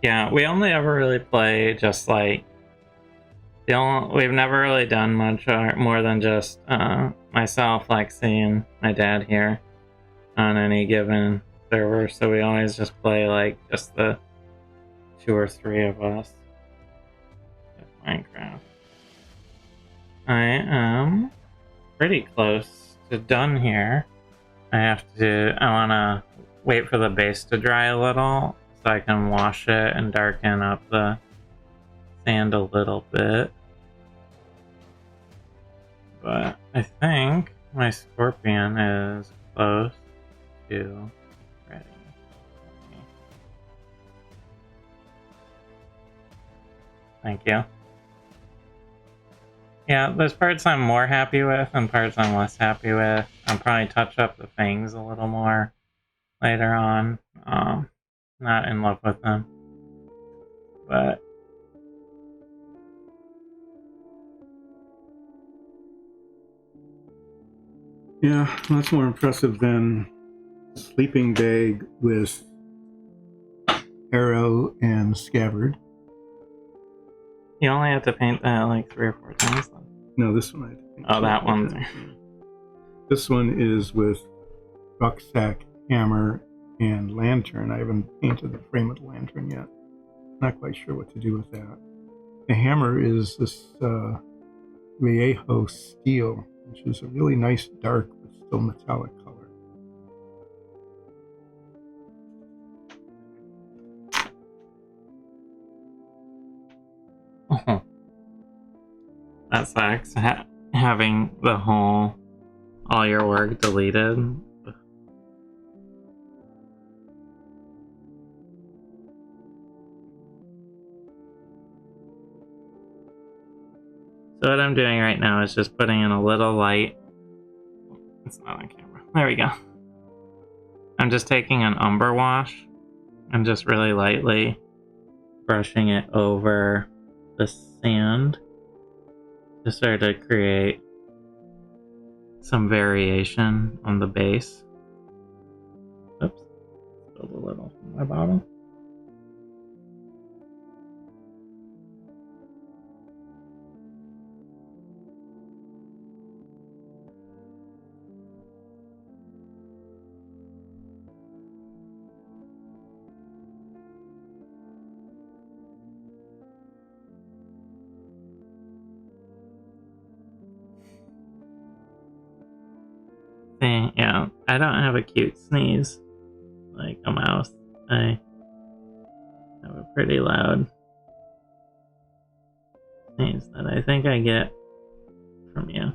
Yeah, we only ever really play just we've never really done much more than just myself, Lexi, and my dad here on any given server, so we always just play just the 2 or 3 of us with Minecraft. I am pretty close to done here. I want to wait for the base to dry a little so I can wash it and darken up the sand a little bit. But I think my scorpion is close to ready. Thank you. Yeah, there's parts I'm more happy with and parts I'm less happy with. I'll probably touch up the fangs a little more later on. Not in love with them. But Yeah, that's more impressive than sleeping bag with arrow and scabbard. you only have to paint that like 3 or 4 times then. No, this one I had to paint. Oh, that one. This one is with rucksack, hammer, and lantern. I haven't painted the frame of the lantern yet. Not quite sure what to do with that. The hammer is this Vallejo steel, which is a really nice dark but still metallic color. That sucks. Having all your work deleted. So what I'm doing right now is just putting in a little light. It's not on camera. There we go. I'm just taking an umber wash and just really lightly brushing it over the sand to start to create some variation on the base. Oops, spilled a little from my bottle. See, yeah, I don't have a cute sneeze like a mouse. I have a pretty loud sneeze that I think I get from you.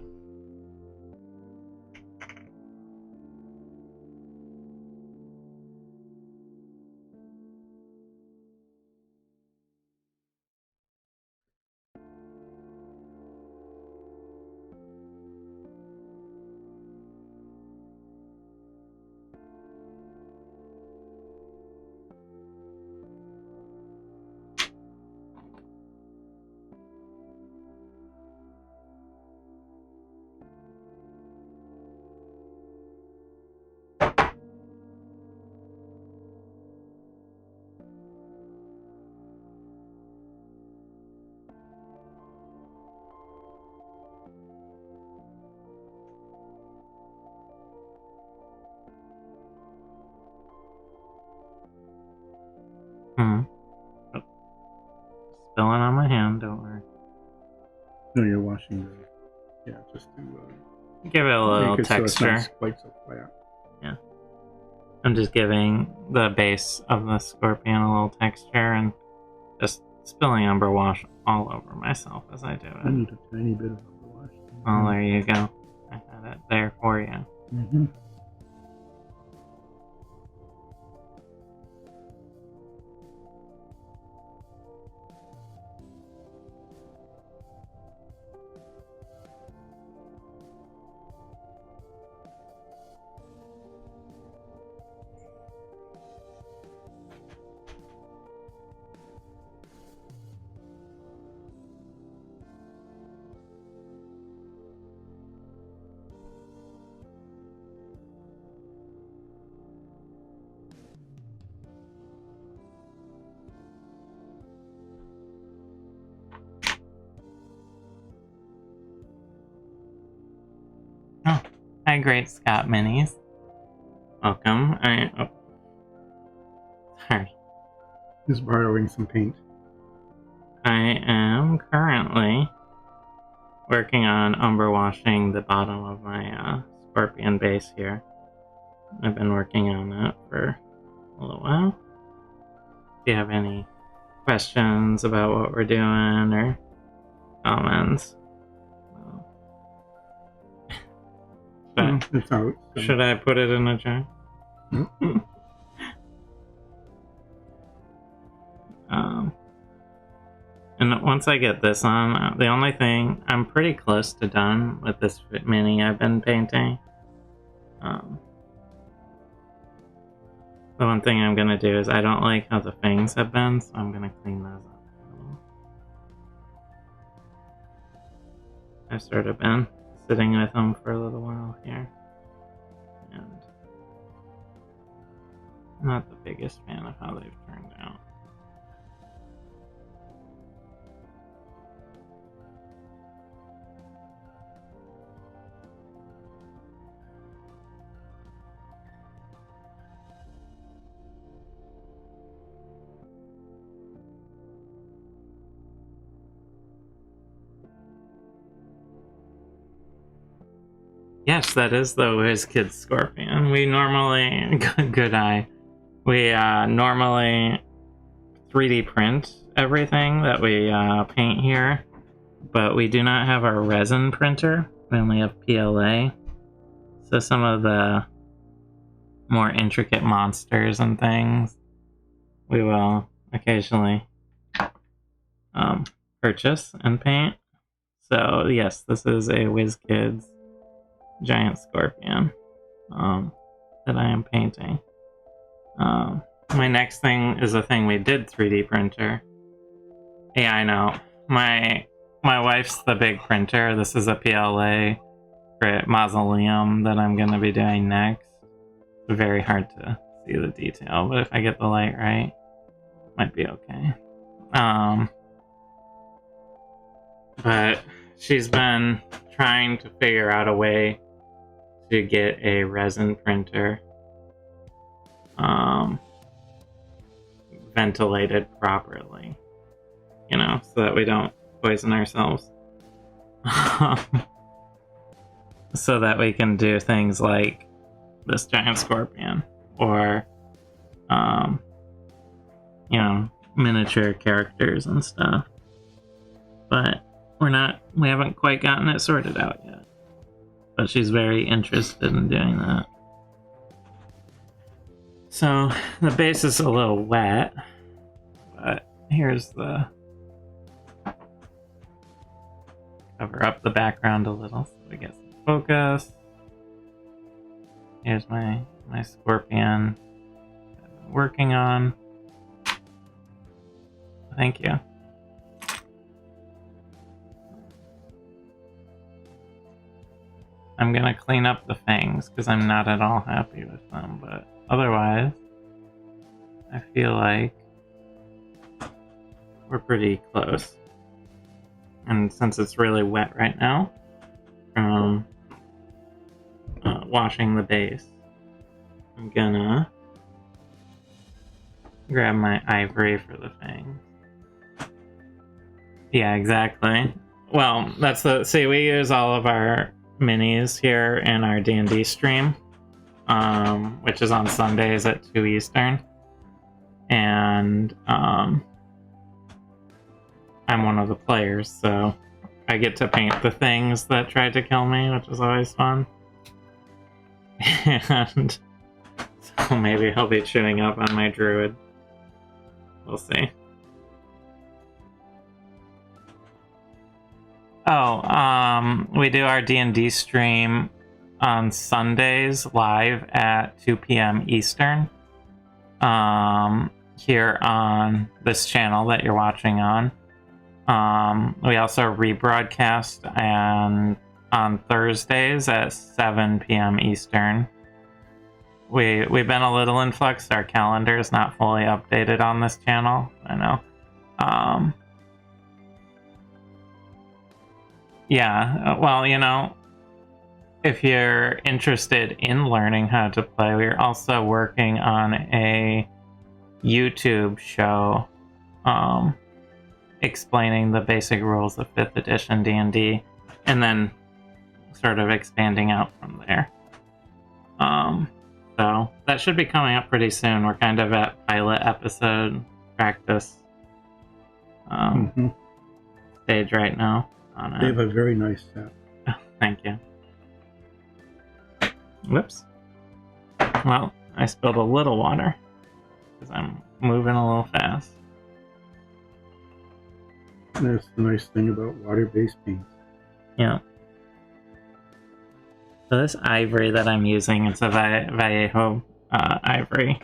Oh, spilling on my hand, don't worry. No, you're washing the... Yeah, just to... Give it a little make it texture. So it's not quite so flat. Yeah. I'm just giving the base of the scorpion a little texture and just spilling umber wash all over myself as I do it. I need a tiny bit of umber wash. Oh, there you go. I had it there for you. Mm-hmm. Oh, hi, Great Scott Minis. Welcome. Sorry. Just borrowing some paint. I am currently working on umber washing the bottom of my scorpion base here. I've been working on that for a little while. If you have any questions about what we're doing or comments, It's out. So. Should I put it in a jar? And once I get this on, the only thing, I'm pretty close to done with this mini I've been painting. The one thing I'm going to do is I don't like how the fangs have been, so I'm going to clean those up a little. I've sort of been sitting with them for a little while here. And I'm not the biggest fan of how they've turned out. Yes, that is the WizKids Scorpion. We normally, good eye, we normally 3D print everything that we paint here. but we do not have our resin printer. We only have PLA. So some of the more intricate monsters and things we will occasionally purchase and paint. So yes, this is a WizKids giant scorpion that I am painting. My next thing is a thing we did 3D printer. Yeah, I know. My wife's the big printer. This is a PLA mausoleum that I'm going to be doing next. It's very hard to see the detail, but if I get the light right, it might be okay. But she's been trying to figure out a way to get a resin printer ventilated properly, you know, so that we don't poison ourselves. So that we can do things like this giant scorpion or you know, miniature characters and stuff. But we haven't quite gotten it sorted out yet. But she's very interested in doing that. So the base is a little wet, but here's the cover up the background a little so we get some focus. Here's my scorpion that I've been working on. Thank you. I'm gonna clean up the fangs because I'm not at all happy with them, but otherwise, I feel like we're pretty close. And since it's really wet right now from washing the base, I'm gonna grab my ivory for the fangs. Yeah, exactly. Well, see, we use all of our minis here in our D&D stream, which is on Sundays at 2 Eastern. And I'm one of the players, so I get to paint the things that tried to kill me, which is always fun. And so maybe I'll be chewing up on my druid. We'll see. Oh, we do our D&D stream on Sundays live at 2 p.m. Eastern. Here on this channel that you're watching on. We also rebroadcast and on Thursdays at 7 p.m. Eastern. We've been a little in flux. Our calendar is not fully updated on this channel. I know. Yeah, well, you know, if you're interested in learning how to play, we're also working on a YouTube show explaining the basic rules of 5th edition D&D, and then sort of expanding out from there. So that should be coming up pretty soon. We're kind of at pilot episode practice stage right now. They have a very nice set. Oh, thank you. Whoops. Well, I spilled a little water because I'm moving a little fast. That's the nice thing about water-based paints. Yeah. So this ivory that I'm using, it's a Vallejo ivory,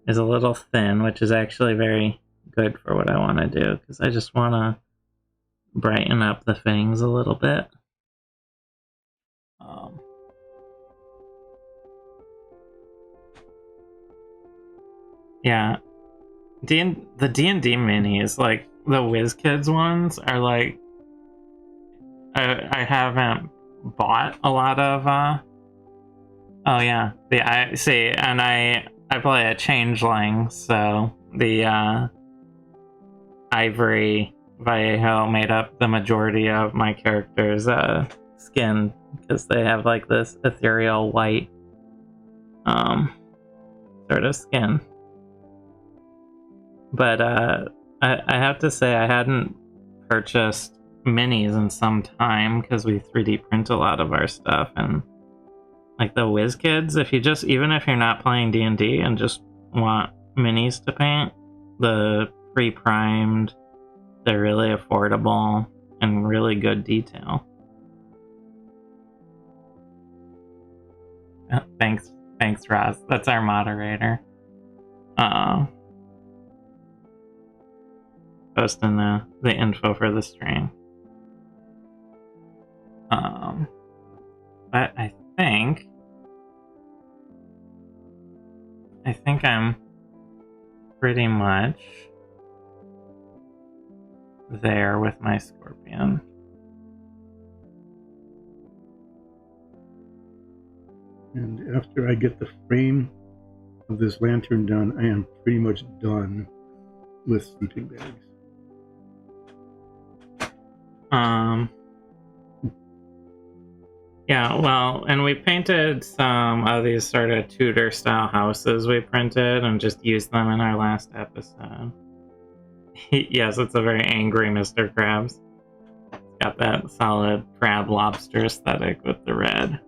is a little thin, which is actually very good for what I want to do, because I just want to brighten up the fangs a little bit. Yeah. The D&D minis, like the WizKids ones, are like I haven't bought a lot of oh yeah, I see, and I play a changeling, so the ivory Vallejo made up the majority of my character's skin, because they have like this ethereal white sort of skin. But I have to say, I hadn't purchased minis in some time because we 3D print a lot of our stuff, and like the Whiz Kids, if you just, even if you're not playing D&D and just want minis to paint, the pre-primed, they're really affordable and really good detail. Thanks, Roz. That's our moderator. Posting the info for the stream. But I think I'm pretty much there with my scorpion. And after I get the frame of this lantern done, I am pretty much done with sleeping bags. Yeah, well, and we painted some of these sort of Tudor style houses we printed and just used them in our last episode. Yes, it's a very angry Mr. Krabs. It's got that solid crab lobster aesthetic with the red.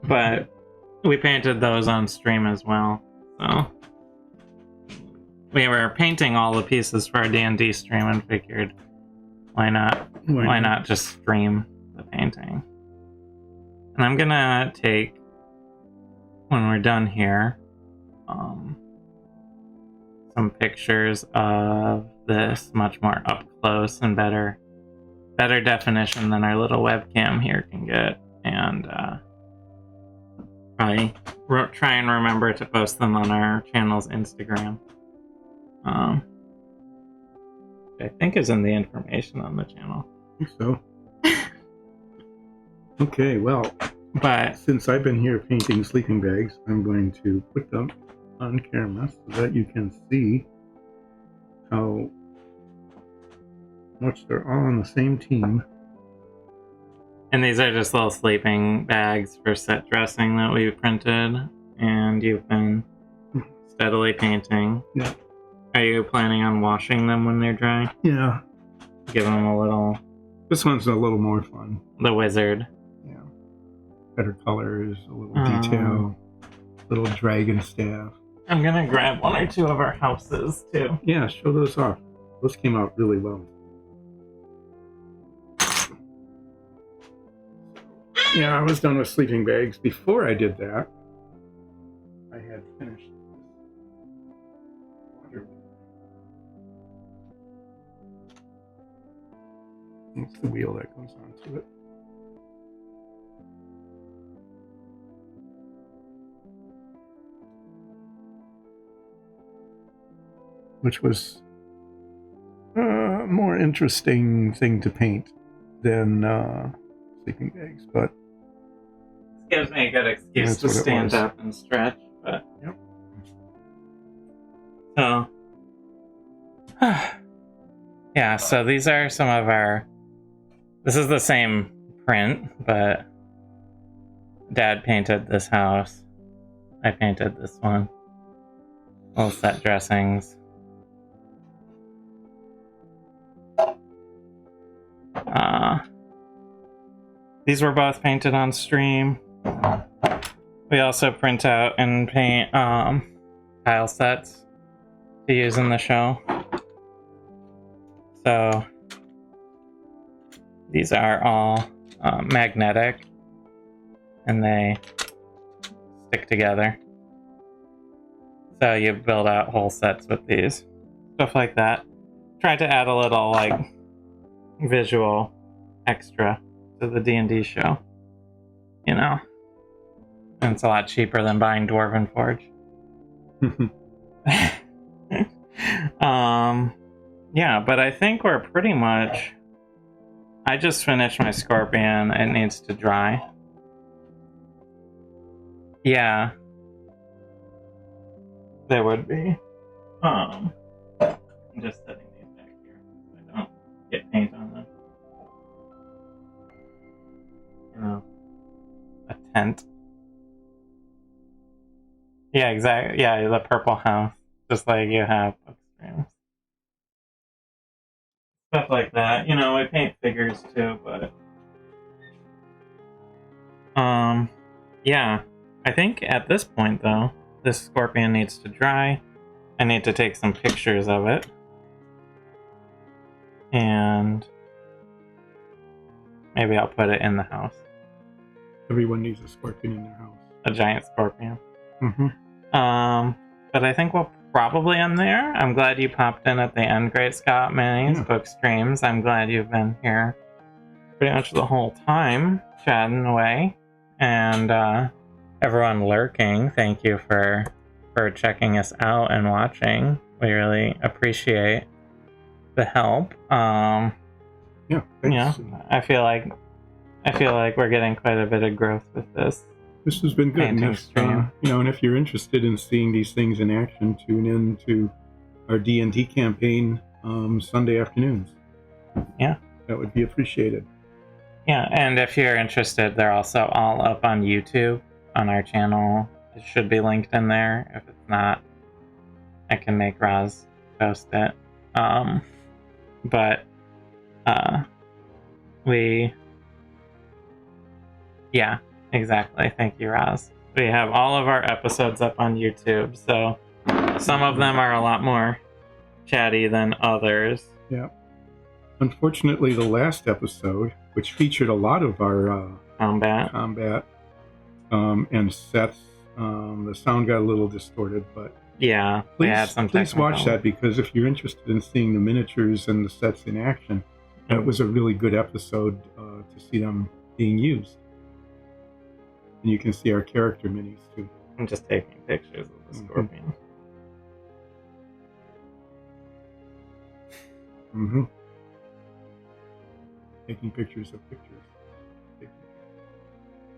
But we painted those on stream as well, so we were painting all the pieces for our D&D stream and figured, why not just stream the painting? And I'm gonna take, when we're done here, some pictures of this much more up close and better definition than our little webcam here can get, and probably try and remember to post them on our channel's Instagram. I think is in the information on the channel. I think so. Okay, well, but since I've been here painting sleeping bags, I'm going to put them on camera so that you can see how much they're all on the same team. And these are just little sleeping bags for set dressing that we printed, and you've been steadily painting. Yeah. Are you planning on washing them when they're dry? Yeah. Give them a little... This one's a little more fun. The wizard. Yeah. Better colors, a little detail, little dragon staff. I'm gonna grab one or two of our houses, too. Yeah, show those off. Those came out really well. Yeah, I was done with sleeping bags. Before I did that, I had finished water. It's the wheel that goes onto it. Which was a more interesting thing to paint than sleeping bags, but gives me a good excuse to stand up and stretch, but yep. So yeah, so these are some of our, this is the same print, but Dad painted this house, I painted this one, little set dressings. These were both painted on stream. We also print out and paint tile sets to use in the show. So these are all magnetic, and they stick together. So you build out whole sets with these. Stuff like that. Tried to add a little like visual extra to the D&D show, you know, and it's a lot cheaper than buying Dwarven Forge. Yeah, but I think we're pretty much, I just finished my scorpion. It needs to dry. Yeah, there would be. I'm just setting these back here so I don't get paint on them. You know, a tent. Yeah, exactly. Yeah, the purple house, just like you have book streams. stuff like that. You know, I paint figures too, but yeah. I think at this point though, this scorpion needs to dry. I need to take some pictures of it. And maybe I'll put it in the house. Everyone needs a scorpion in their house. A giant scorpion. Mm-hmm. But I think we'll probably end there. I'm glad you popped in at the end, Great Scott Minis Book Streams. I'm glad you've been here pretty much the whole time, chatting away. And everyone lurking, thank you for checking us out and watching. We really appreciate the help. Yeah, thanks. I feel like we're getting quite a bit of growth with this. This has been good. Painting stream. And if you're interested in seeing these things in action, tune in to our D&D campaign Sunday afternoons. Yeah. That would be appreciated. Yeah, and if you're interested, they're also all up on YouTube on our channel. It should be linked in there. If it's not, I can make Roz post it. Yeah, exactly. Thank you, Roz. We have all of our episodes up on YouTube, so some of them are a lot more chatty than others. Yeah. Unfortunately, the last episode, which featured a lot of our combat and sets, the sound got a little distorted, but yeah, please watch that, because if you're interested in seeing the miniatures and the sets in action, that was a really good episode to see them being used. And you can see our character minis too. I'm just taking pictures of the scorpion. Mm-hmm. Taking pictures of pictures.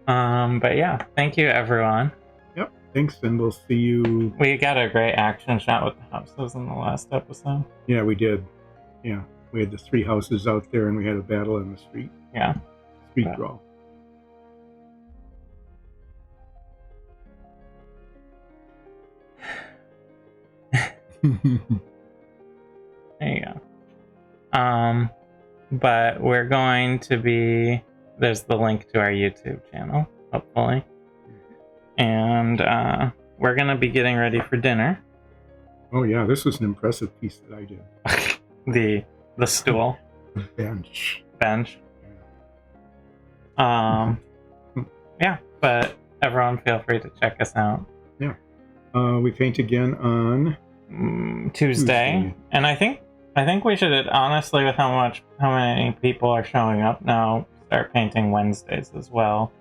But yeah, thank you everyone. Yep, thanks, and we'll see you. We got a great action shot with the houses in the last episode. Yeah, we did. Yeah, we had the 3 houses out there, and we had a battle in the street. Yeah. Street brawl. There you go. But we're going to be... There's the link to our YouTube channel, hopefully. And we're going to be getting ready for dinner. Oh yeah, this was an impressive piece that I did. the stool. Bench. Yeah, but everyone feel free to check us out. Yeah. We paint again on Tuesday. And I think we should, honestly, with how many people are showing up now, start painting Wednesdays as well.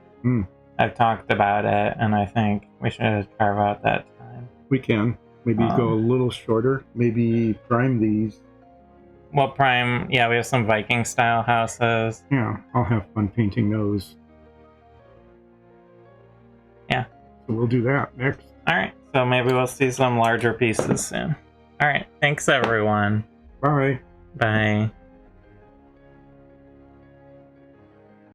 I've talked about it, and I think we should carve out that time. We can. Maybe go a little shorter. Maybe prime these. Well, prime, yeah, we have some Viking style houses. Yeah, I'll have fun painting those. Yeah. So we'll do that next. Alright, so maybe we'll see some larger pieces soon. Alright, thanks everyone. Bye. Bye.